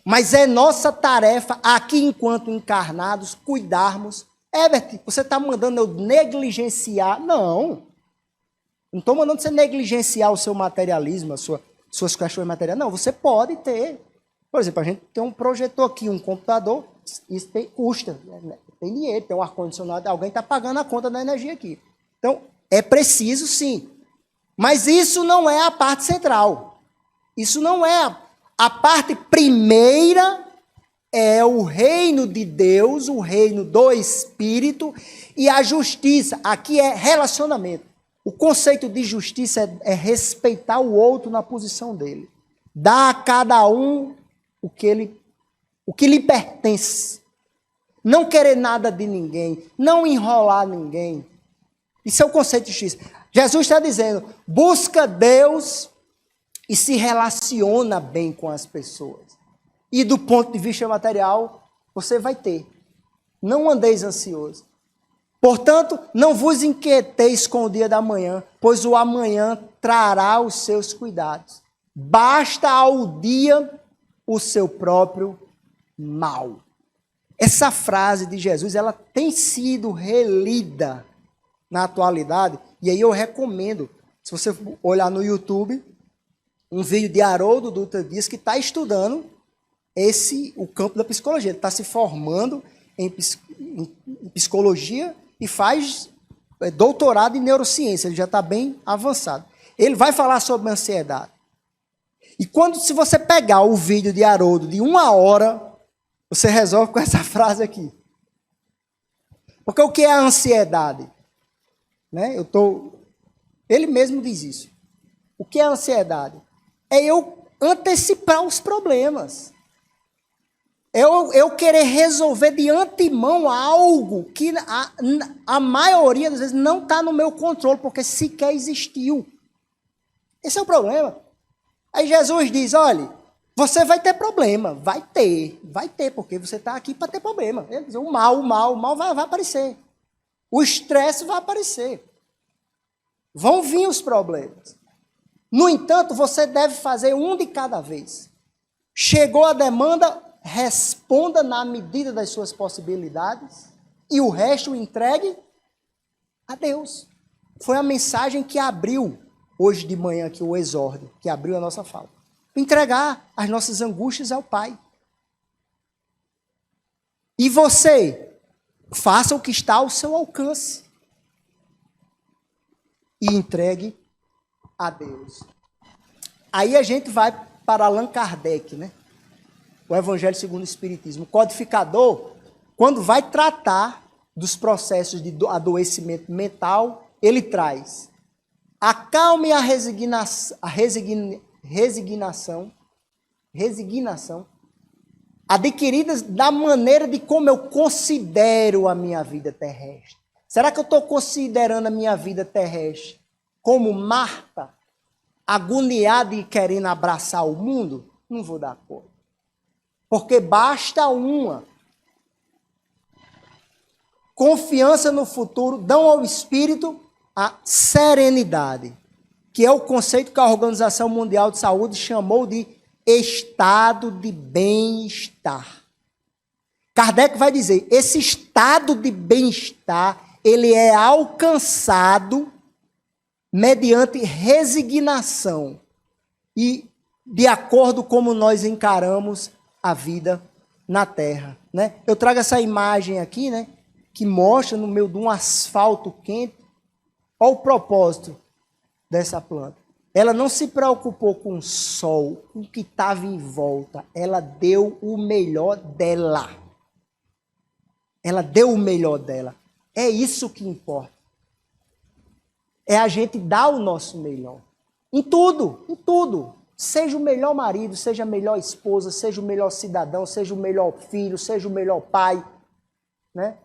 Mas é nossa tarefa, aqui enquanto encarnados, cuidarmos. Herbert, você está mandando eu negligenciar? Não. Não estou mandando você negligenciar o seu materialismo, as suas questões materiais. Não, você pode ter. Por exemplo, a gente tem um projetor aqui, um computador, isso custa, tem dinheiro, tem um ar-condicionado, alguém está pagando a conta da energia aqui. Então, é preciso sim. Mas isso não é a parte central. Isso não é a parte primeira, é o reino de Deus, o reino do Espírito e a justiça. Aqui é relacionamento. O conceito de justiça é respeitar o outro na posição dele. Dar a cada um o que lhe pertence. Não querer nada de ninguém. Não enrolar ninguém. Isso é o conceito de justiça. Jesus está dizendo, busca Deus e se relaciona bem com as pessoas. E do ponto de vista material, você vai ter. Não andeis ansiosos. Portanto, não vos inquieteis com o dia da manhã, pois o amanhã trará os seus cuidados. Basta ao dia o seu próprio mal. Essa frase de Jesus, ela tem sido relida na atualidade, e aí eu recomendo, se você olhar no YouTube, um vídeo de Haroldo Dutra Dias, que está estudando o campo da psicologia. Ele está se formando em psicologia e faz doutorado em neurociência. Ele já está bem avançado. Ele vai falar sobre ansiedade. E se você pegar o vídeo de Haroldo de 1 hora, você resolve com essa frase aqui. Porque o que é a ansiedade? Né? Ele mesmo diz isso. O que é a ansiedade? É eu antecipar os problemas. Eu querer resolver de antemão algo que a maioria das vezes não está no meu controle, porque sequer existiu. Esse é o problema. Aí Jesus diz, olha, você vai ter problema. Vai ter, porque você está aqui para ter problema. Ele diz, o mal vai aparecer. O estresse vai aparecer. Vão vir os problemas. No entanto, você deve fazer um de cada vez. Chegou a demanda, responda na medida das suas possibilidades e o resto entregue a Deus. Foi a mensagem que abriu hoje de manhã aqui o exórdio, que abriu a nossa fala. Entregar as nossas angústias ao Pai. E você, faça o que está ao seu alcance e entregue a Deus. Aí a gente vai para Allan Kardec, né? O Evangelho segundo o Espiritismo. O codificador, quando vai tratar dos processos de adoecimento mental, ele traz a calma e a resignação adquiridas da maneira de como eu considero a minha vida terrestre. Será que eu estou considerando a minha vida terrestre como Marta, agoniada e querendo abraçar o mundo? Não vou dar conta. Porque basta uma confiança no futuro, dão ao espírito a serenidade, que é o conceito que a Organização Mundial de Saúde chamou de estado de bem-estar. Kardec vai dizer, esse estado de bem-estar, ele é alcançado mediante resignação e de acordo como nós encaramos a vida na Terra, né? Eu trago essa imagem aqui, né, que mostra no meio de um asfalto quente. Qual o propósito dessa planta? Ela não se preocupou com o sol, com o que estava em volta. Ela deu o melhor dela. Ela deu o melhor dela. É isso que importa. É a gente dar o nosso melhor. Em tudo, em tudo. Seja o melhor marido, seja a melhor esposa, seja o melhor cidadão, seja o melhor filho, seja o melhor pai, né?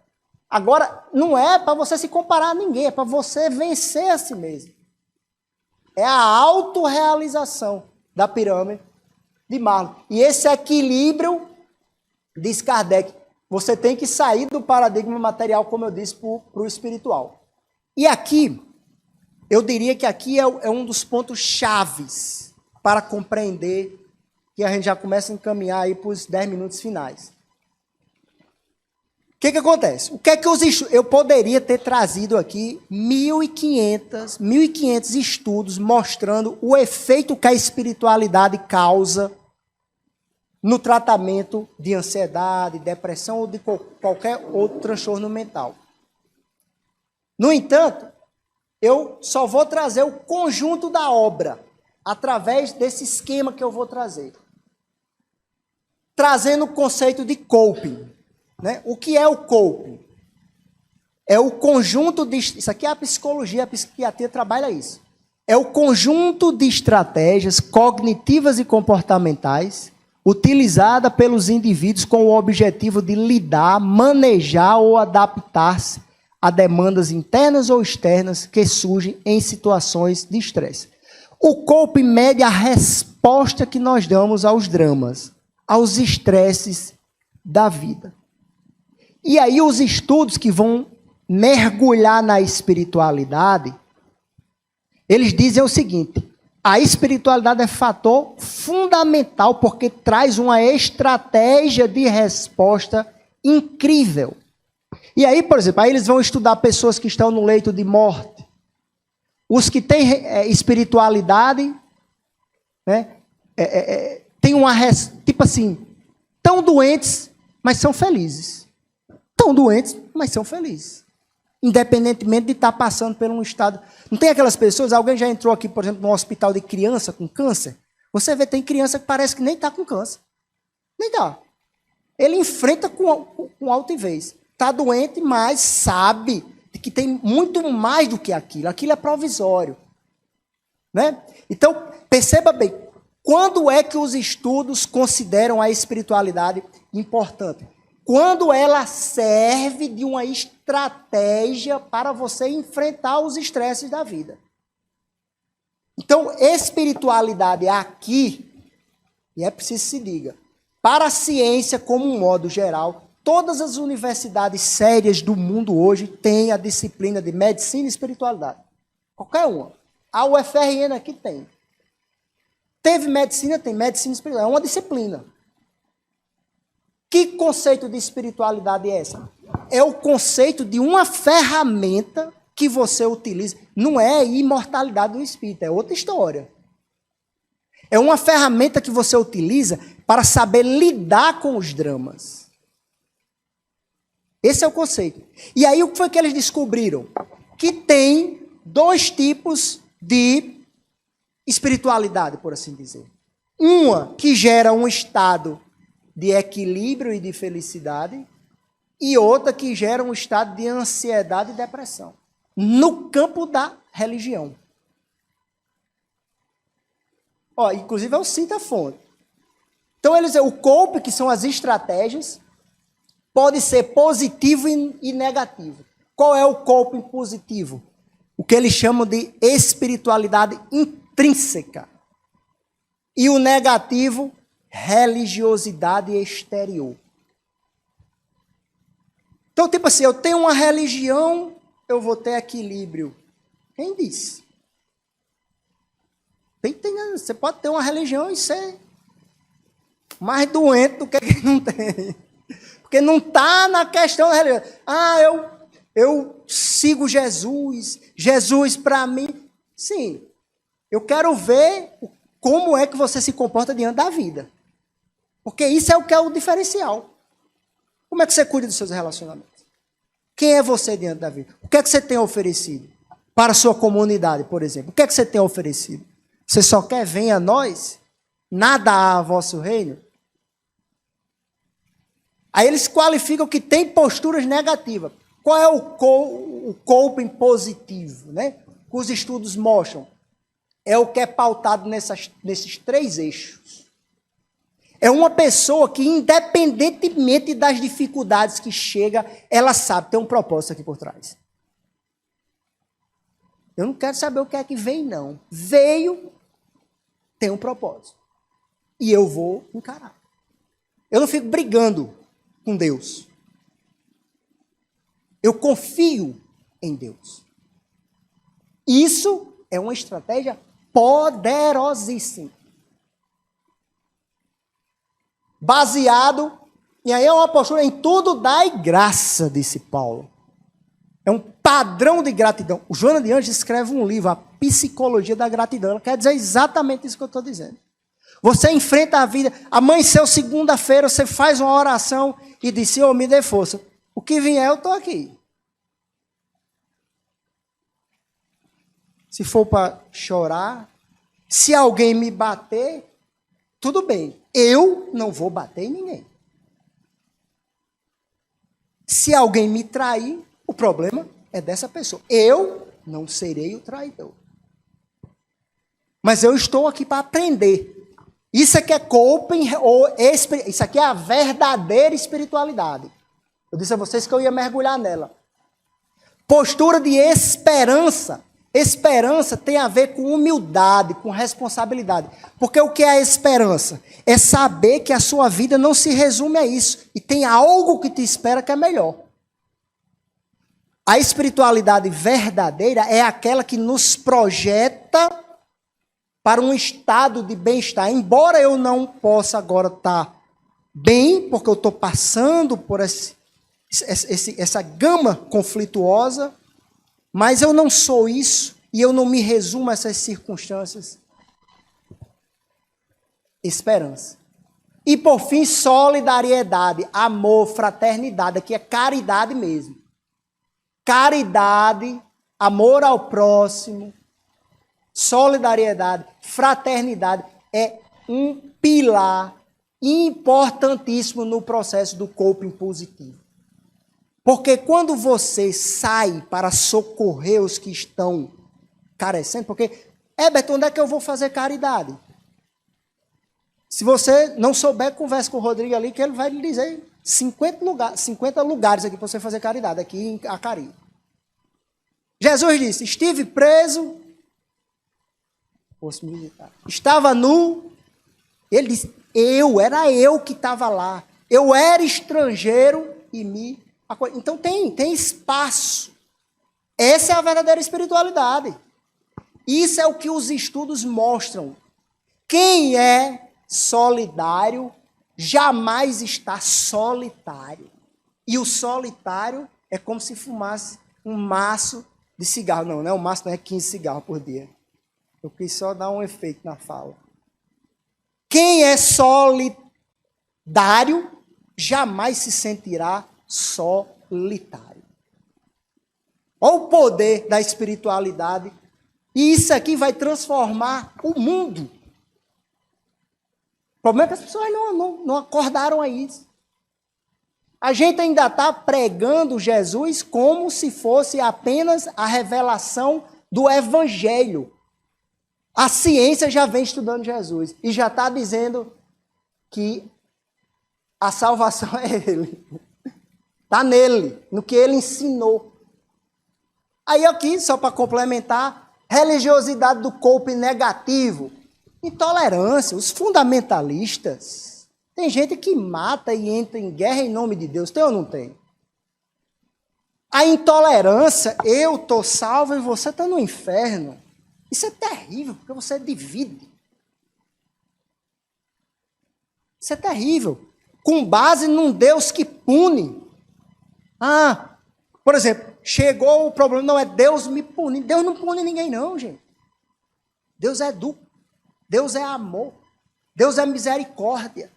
Agora, não é para você se comparar a ninguém, é para você vencer a si mesmo. É a autorrealização da pirâmide de Maslow. E esse equilíbrio, diz Kardec, você tem que sair do paradigma material, como eu disse, para o espiritual. E aqui, eu diria que aqui é um dos pontos chaves para compreender, que a gente já começa a encaminhar aí para os 10 minutos finais. O que acontece? O que é que eu poderia ter trazido aqui 1.500 estudos mostrando o efeito que a espiritualidade causa no tratamento de ansiedade, depressão ou de qualquer outro transtorno mental. No entanto, eu só vou trazer o conjunto da obra através desse esquema que eu vou trazer. Trazendo o conceito de coping. Né? O que é o coping? É o conjunto de... Isso aqui é a psicologia, a psiquiatria trabalha isso. É o conjunto de estratégias cognitivas e comportamentais utilizada pelos indivíduos com o objetivo de lidar, manejar ou adaptar-se a demandas internas ou externas que surgem em situações de estresse. O coping mede a resposta que nós damos aos dramas, aos estresses da vida. E aí os estudos que vão mergulhar na espiritualidade, eles dizem o seguinte, a espiritualidade é fator fundamental porque traz uma estratégia de resposta incrível. E aí, por exemplo, aí eles vão estudar pessoas que estão no leito de morte. Os que têm espiritualidade, né, tem uma... Tipo assim, tão doentes, mas são felizes. Tão doentes, mas são felizes. Independentemente de estar passando por um estado... Não tem aquelas pessoas... Alguém já entrou aqui, por exemplo, num hospital de criança com câncer? Você vê, tem criança que parece que nem está com câncer. Nem está. Ele enfrenta com altivez. Está doente, mas sabe que tem muito mais do que aquilo. Aquilo é provisório. Né? Então, perceba bem. Quando é que os estudos consideram a espiritualidade importante? Quando ela serve de uma estratégia para você enfrentar os estresses da vida. Então, espiritualidade aqui, e é preciso que se diga, para a ciência como um modo geral, todas as universidades sérias do mundo hoje têm a disciplina de medicina e espiritualidade. Qualquer uma. A UFRN aqui tem. Teve medicina, tem medicina e espiritualidade. É uma disciplina. Que conceito de espiritualidade é essa? É o conceito de uma ferramenta que você utiliza. Não é a imortalidade do espírito, é outra história. É uma ferramenta que você utiliza para saber lidar com os dramas. Esse é o conceito. E aí o que foi que eles descobriram? Que tem dois tipos de espiritualidade, por assim dizer. Uma que gera um estado de equilíbrio e de felicidade, e outra que gera um estado de ansiedade e depressão. No campo da religião. Ó, inclusive eu cito a fonte. Então, eles, o coping, que são as estratégias, pode ser positivo e negativo. Qual é o coping positivo? O que eles chamam de espiritualidade intrínseca. E o negativo, religiosidade exterior. Então, tipo assim, eu tenho uma religião, eu vou ter equilíbrio. Quem disse? Você pode ter uma religião e ser mais doente do que quem não tem. Porque não está na questão da religião. Ah, eu sigo Jesus. Jesus para mim. Sim, eu quero ver como é que você se comporta diante da vida. Porque isso é o que é o diferencial. Como é que você cuida dos seus relacionamentos? Quem é você diante da vida? O que é que você tem oferecido para a sua comunidade, por exemplo? O que é que você tem oferecido? Você só quer venha a nós? Nada há a vosso reino? Aí eles qualificam que tem posturas negativas. Qual é o coping positivo, né? Que os estudos mostram? É o que é pautado nesses três eixos. É uma pessoa que, independentemente das dificuldades que chega, ela sabe, tem um propósito aqui por trás. Eu não quero saber o que é que vem, não. Veio, tem um propósito. E eu vou encarar. Eu não fico brigando com Deus. Eu confio em Deus. Isso é uma estratégia poderosíssima. Baseado, e aí é uma postura em tudo dai graça, disse Paulo. É um padrão de gratidão. O Joana de Anjos escreve um livro, A Psicologia da Gratidão. Ela quer dizer exatamente isso que eu estou dizendo. Você enfrenta a vida, amanheceu segunda-feira, você faz uma oração e diz, Senhor, me dê força. O que vier, eu estou aqui. Se for para chorar, se alguém me bater, tudo bem. Eu não vou bater em ninguém. Se alguém me trair, o problema é dessa pessoa. Eu não serei o traidor. Mas eu estou aqui para aprender. Isso aqui é coping, isso aqui é a verdadeira espiritualidade. Eu disse a vocês que eu ia mergulhar nela. Postura de esperança. Esperança tem a ver com humildade, com responsabilidade. Porque o que é a esperança? É saber que a sua vida não se resume a isso. E tem algo que te espera que é melhor. A espiritualidade verdadeira é aquela que nos projeta para um estado de bem-estar. Embora eu não possa agora estar bem, porque eu estou passando por essa gama conflituosa, mas eu não sou isso e eu não me resumo a essas circunstâncias. Esperança. E por fim, solidariedade, amor, fraternidade, aqui é caridade mesmo. Caridade, amor ao próximo, solidariedade, fraternidade é um pilar importantíssimo no processo do coping positivo. Porque quando você sai para socorrer os que estão carecendo, porque, Herbert, onde é que eu vou fazer caridade? Se você não souber, converse com o Rodrigo ali, que ele vai lhe dizer 50 lugares aqui para você fazer caridade, aqui em Acari. Jesus disse, estive preso, estava nu, ele disse, era eu que estava lá, eu era estrangeiro e me... Então tem espaço. Essa é a verdadeira espiritualidade. Isso é o que os estudos mostram. Quem é solidário jamais está solitário. E o solitário é como se fumasse um maço de cigarro. Não é um maço, não é 15 cigarros por dia. Eu quis só dar um efeito na fala. Quem é solidário jamais se sentirá totalitário. Olha o poder da espiritualidade. E isso aqui vai transformar o mundo. O problema é que as pessoas não acordaram a isso. A gente ainda está pregando Jesus como se fosse apenas a revelação do Evangelho. A ciência já vem estudando Jesus e já está dizendo que a salvação é Ele. Está nele, no que Ele ensinou. Aí aqui, só para complementar, religiosidade do corpo negativo, intolerância, os fundamentalistas. Tem gente que mata e entra em guerra em nome de Deus. Tem ou não tem? A intolerância, eu estou salvo e você está no inferno. Isso é terrível, porque você divide. Isso é terrível. Com base num Deus que pune. Por exemplo, chegou o problema, não é Deus me pune. Deus não pune ninguém não, gente. Deus é duplo. Deus é amor. Deus é misericórdia.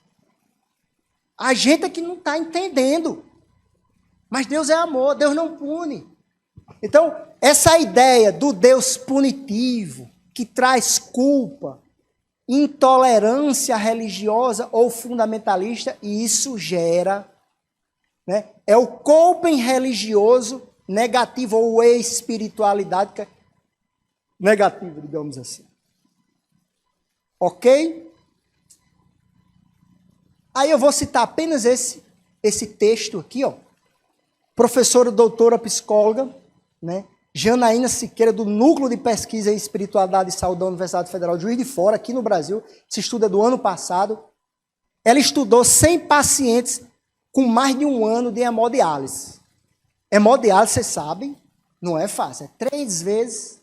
A gente é que não está entendendo. Mas Deus é amor, Deus não pune. Então, essa ideia do Deus punitivo, que traz culpa, intolerância religiosa ou fundamentalista, e isso gera, né, é o coping religioso negativo, ou espiritualidade que é negativa, digamos assim. Ok? Aí eu vou citar apenas esse texto aqui, ó. Professora, doutora, psicóloga, né? Janaína Siqueira, do Núcleo de Pesquisa em Espiritualidade e Saúde da Universidade Federal de Juiz de Fora, aqui no Brasil. Esse estudo é do ano passado. Ela estudou 100 pacientes com mais de 1 ano de hemodiálise. Hemodiálise, vocês sabem, não é fácil. É 3 vezes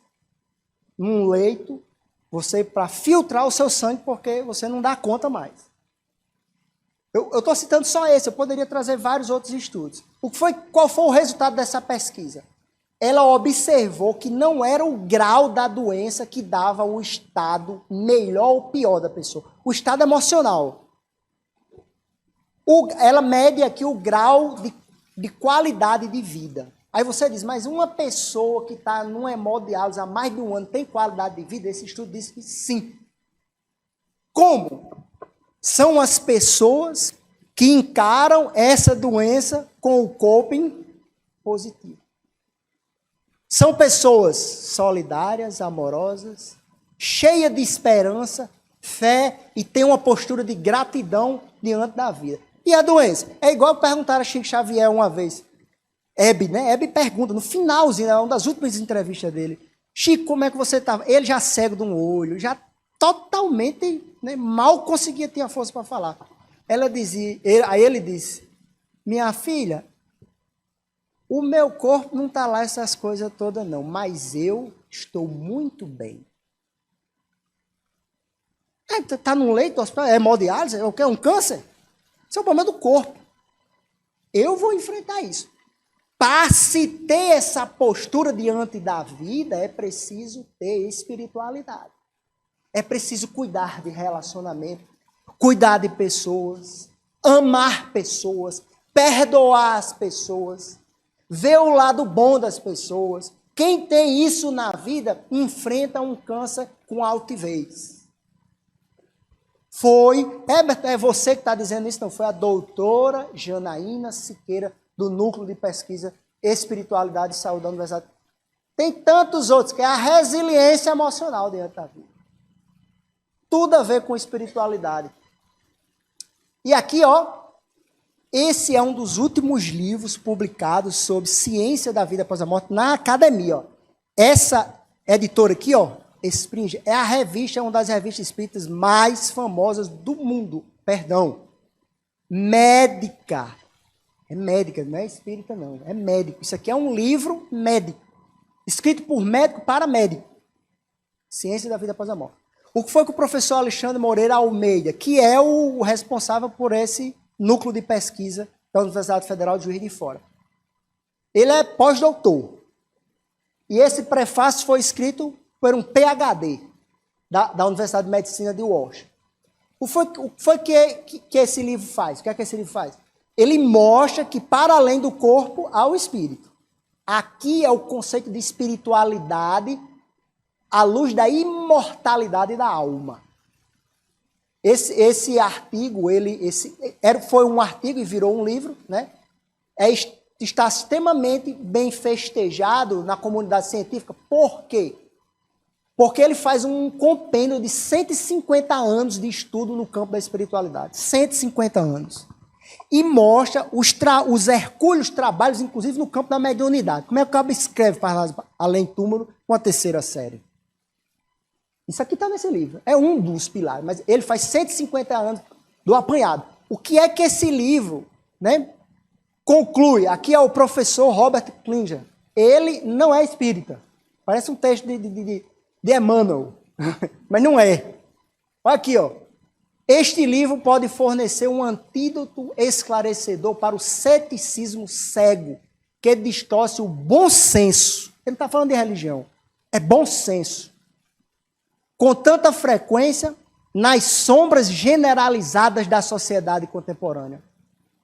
num leito, você para filtrar o seu sangue, porque você não dá conta mais. Eu estou citando só esse, eu poderia trazer vários outros estudos. Qual foi o resultado dessa pesquisa? Ela observou que não era o grau da doença que dava o estado melhor ou pior da pessoa. O estado emocional. Ela mede aqui o grau de qualidade de vida. Aí você diz, mas uma pessoa que está numa hemodiálise há mais de 1 ano tem qualidade de vida? Esse estudo diz que sim. Como? São as pessoas que encaram essa doença com o coping positivo. São pessoas solidárias, amorosas, cheias de esperança, fé e têm uma postura de gratidão diante da vida. E a doença? É igual perguntaram a Chico Xavier uma vez. Hebe, né? Hebe pergunta, no finalzinho, uma das últimas entrevistas dele. Chico, como é que você estava? Ele já cego de um olho, já totalmente, né, mal conseguia ter a força para falar. Aí ele disse, minha filha, o meu corpo não está lá essas coisas todas não, mas eu estou muito bem. Está num leito do hospital, é hemodiálise, é o quê? Um câncer? Isso é o problema do corpo. Eu vou enfrentar isso. Para se ter essa postura diante da vida, é preciso ter espiritualidade. É preciso cuidar de relacionamento, cuidar de pessoas, amar pessoas, perdoar as pessoas, ver o lado bom das pessoas. Quem tem isso na vida, enfrenta um câncer com altivez. É você que está dizendo isso, não, foi a doutora Janaína Siqueira, do Núcleo de Pesquisa Espiritualidade e Saúde da Universidade. Tem tantos outros, que é a resiliência emocional diante da vida. Tudo a ver com espiritualidade. E aqui, ó, esse é um dos últimos livros publicados sobre ciência da vida após a morte na academia. Ó. Essa editora aqui, ó, Springer, é a revista, uma das revistas espíritas mais famosas do mundo. Médica. É médica, não é espírita não, é médico. Isso aqui é um livro médico, escrito por médico para médico. Ciência da vida após a morte. O que foi que o professor Alexandre Moreira Almeida, que é o responsável por esse núcleo de pesquisa da Universidade Federal de Juiz de Fora. Ele é pós-doutor. E esse prefácio foi escrito por um PhD da Universidade de Medicina de Washington. O que foi que esse livro faz? O que é que esse livro faz? ele mostra que para além do corpo há o espírito. Aqui é o conceito de espiritualidade à luz da imortalidade da alma. Esse artigo, foi um artigo e virou um livro, né? Está extremamente bem festejado na comunidade científica. Por quê? Porque ele faz um compêndio de 150 anos de estudo no campo da espiritualidade. 150 anos. E mostra os hercúleos trabalhos, inclusive no campo da mediunidade. Como é que o cabo escreve para além túmulo com a terceira série? Isso aqui está nesse livro. É um dos pilares, mas ele faz 150 anos do apanhado. O que é que esse livro, né, conclui? Aqui é o professor Robert Klinger. Ele não é espírita. Parece um texto de Emmanuel, mas não é. Olha aqui, ó. Este livro pode fornecer um antídoto esclarecedor para o ceticismo cego, que distorce o bom senso. Ele não está falando de religião, é bom senso. Com tanta frequência nas sombras generalizadas da sociedade contemporânea.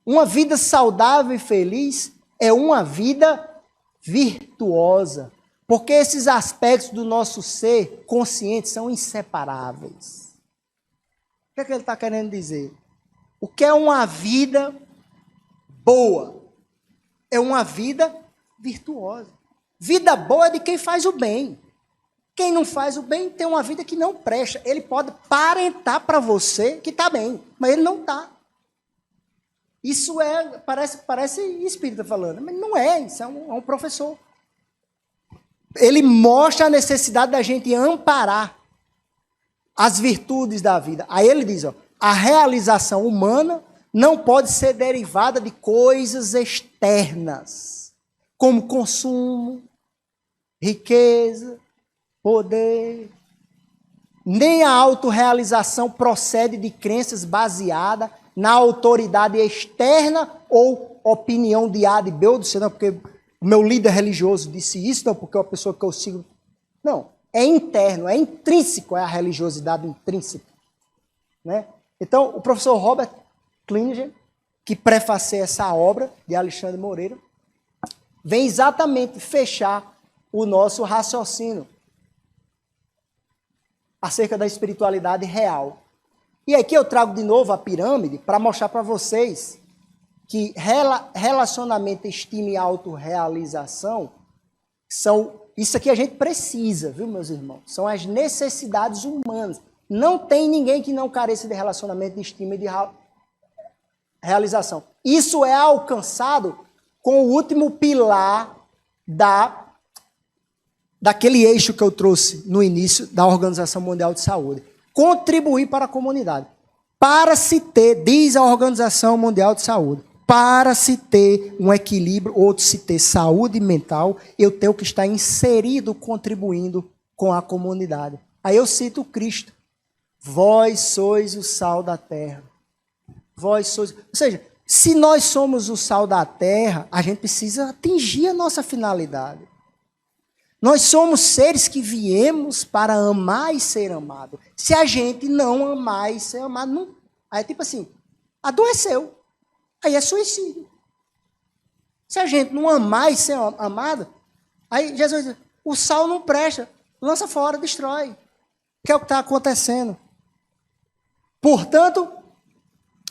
Uma vida saudável e feliz é uma vida virtuosa, porque esses aspectos do nosso ser consciente são inseparáveis. O que é que ele está querendo dizer? O que é uma vida boa? É uma vida virtuosa. Vida boa é de quem faz o bem. Quem não faz o bem tem uma vida que não presta. Ele pode aparentar para você que está bem, mas ele não está. Isso parece espírita falando, mas não é, isso é um professor. Ele mostra a necessidade da gente amparar as virtudes da vida. Aí ele diz, ó, a realização humana não pode ser derivada de coisas externas, como consumo, riqueza, poder. Nem a autorrealização procede de crenças baseadas na autoridade externa ou opinião de A, de B ou de C, não, porque o meu líder religioso disse isso, não, porque é uma pessoa que eu sigo. Não. É interno, é intrínseco, é a religiosidade intrínseca. Né? Então, o professor Robert Klinger, que prefaceia essa obra de Alexandre Moreira, vem exatamente fechar o nosso raciocínio acerca da espiritualidade real. E aqui eu trago de novo a pirâmide para mostrar para vocês que relacionamento, estima e autorrealização são... Isso aqui a gente precisa, viu, meus irmãos? São as necessidades humanas. Não tem ninguém que não careça de relacionamento, de estima e de realização. Isso é alcançado com o último pilar daquele eixo que eu trouxe no início da Organização Mundial de Saúde. Contribuir para a comunidade. Para se ter, diz a Organização Mundial de Saúde, para se ter um equilíbrio, ou se ter saúde mental, eu tenho que estar inserido, contribuindo com a comunidade. Aí eu cito Cristo. Vós sois o sal da terra. Vós sois... Ou seja, se nós somos o sal da terra, a gente precisa atingir a nossa finalidade. Nós somos seres que viemos para amar e ser amado. Se a gente não amar e ser amado, não... Aí é tipo assim, adoeceu. Aí é suicídio. Se a gente não amar e ser amado, aí Jesus diz, o sal não presta, lança fora, destrói. Que é o que está acontecendo. Portanto,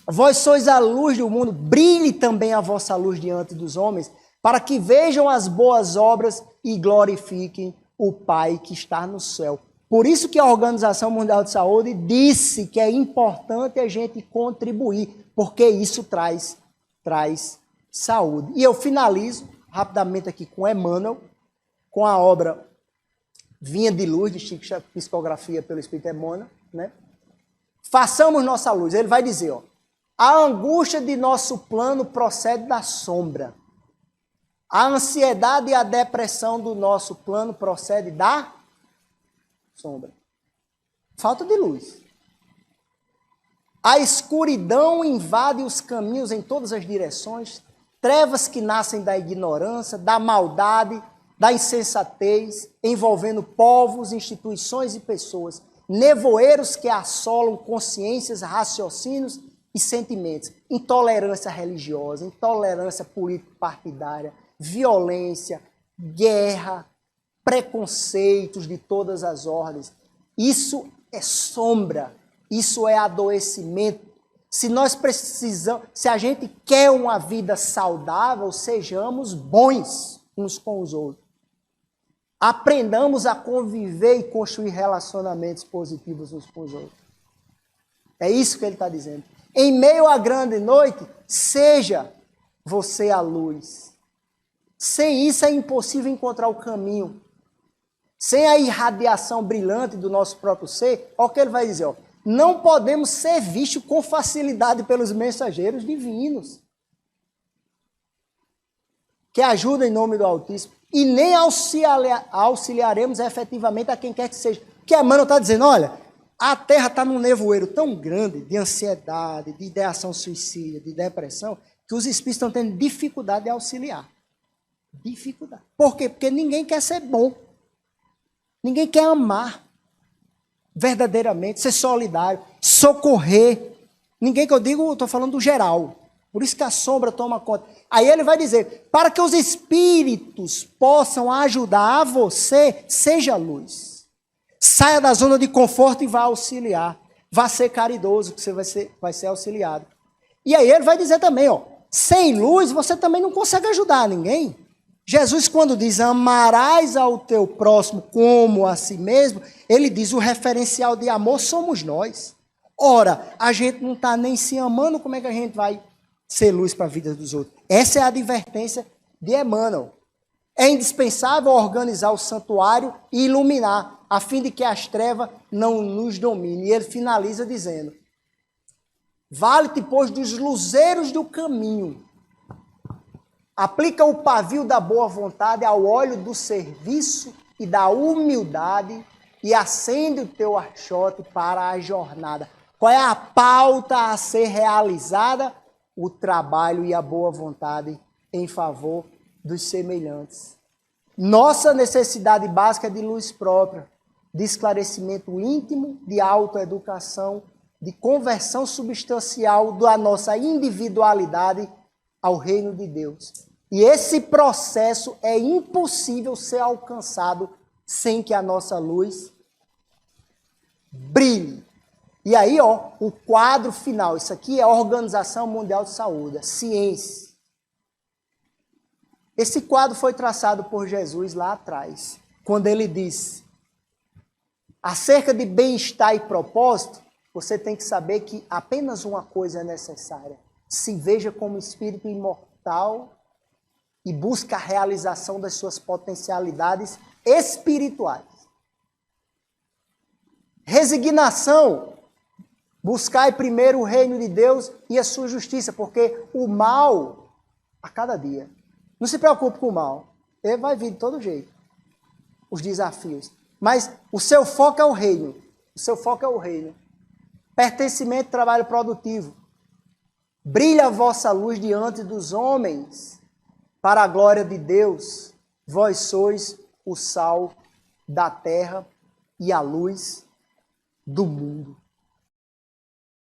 vós sois a luz do mundo, brilhe também a vossa luz diante dos homens, para que vejam as boas obras e glorifiquem o Pai que está no céu. Por isso que a Organização Mundial de Saúde disse que é importante a gente contribuir, porque isso traz saúde. E eu finalizo rapidamente aqui com Emmanuel, com a obra Vinha de Luz, de Chico Xavier, Psicografia pelo Espírito Emmanuel, né? Façamos nossa luz. Ele vai dizer, ó, a angústia de nosso plano procede da sombra. A ansiedade e a depressão do nosso plano procede da sombra. Falta de luz. A escuridão invade os caminhos em todas as direções, trevas que nascem da ignorância, da maldade, da insensatez, envolvendo povos, instituições e pessoas, nevoeiros que assolam consciências, raciocínios e sentimentos. Intolerância religiosa, intolerância político-partidária, violência, guerra, preconceitos de todas as ordens. Isso é sombra, isso é adoecimento. Se nós precisamos, se a gente quer uma vida saudável, sejamos bons uns com os outros. Aprendamos a conviver e construir relacionamentos positivos uns com os outros. É isso que ele está dizendo. Em meio à grande noite, seja você a luz. Sem isso é impossível encontrar o caminho. Sem a irradiação brilhante do nosso próprio ser, olha o que ele vai dizer, ó. Não podemos ser vistos com facilidade pelos mensageiros divinos, que ajudam em nome do Altíssimo, e nem auxiliaremos efetivamente a quem quer que seja. Porque Emmanuel está dizendo, olha, a Terra está num nevoeiro tão grande de ansiedade, de ideação suicida, de depressão, que os espíritos estão tendo dificuldade de auxiliar. Dificuldade. Por quê? Porque ninguém quer ser bom. Ninguém quer amar verdadeiramente, ser solidário, socorrer. Ninguém que eu digo, estou falando do geral. Por isso que a sombra toma conta. Aí ele vai dizer, para que os espíritos possam ajudar a você, seja luz. Saia da zona de conforto e vá auxiliar. Vá ser caridoso, que você vai ser auxiliado. E aí ele vai dizer também, ó, sem luz você também não consegue ajudar ninguém. Jesus, quando diz amarás ao teu próximo como a si mesmo, ele diz o referencial de amor somos nós. Ora, a gente não está nem se amando, como é que a gente vai ser luz para a vida dos outros? Essa é a advertência de Emmanuel. É indispensável organizar o santuário e iluminar, a fim de que as trevas não nos dominem. E ele finaliza dizendo, vale-te, pois, dos luzeiros do caminho. Aplica o pavio da boa vontade ao óleo do serviço e da humildade e acende o teu archote para a jornada. Qual é a pauta a ser realizada? O trabalho e a boa vontade em favor dos semelhantes. Nossa necessidade básica é de luz própria, de esclarecimento íntimo, de autoeducação, de conversão substancial da nossa individualidade ao reino de Deus. E esse processo é impossível ser alcançado sem que a nossa luz brilhe. E aí, ó, o quadro final, isso aqui é a Organização Mundial de Saúde, a ciência. Esse quadro foi traçado por Jesus lá atrás, quando ele disse, acerca de bem-estar e propósito, você tem que saber que apenas uma coisa é necessária. Se veja como espírito imortal e busca a realização das suas potencialidades espirituais. Resignação. Buscai primeiro o reino de Deus e a sua justiça, porque o mal, a cada dia, não se preocupe com o mal, ele vai vir de todo jeito, os desafios. Mas o seu foco é o reino, o seu foco é o reino. Pertencimento, trabalho produtivo. Brilha a vossa luz diante dos homens, para a glória de Deus. Vós sois o sal da terra e a luz do mundo.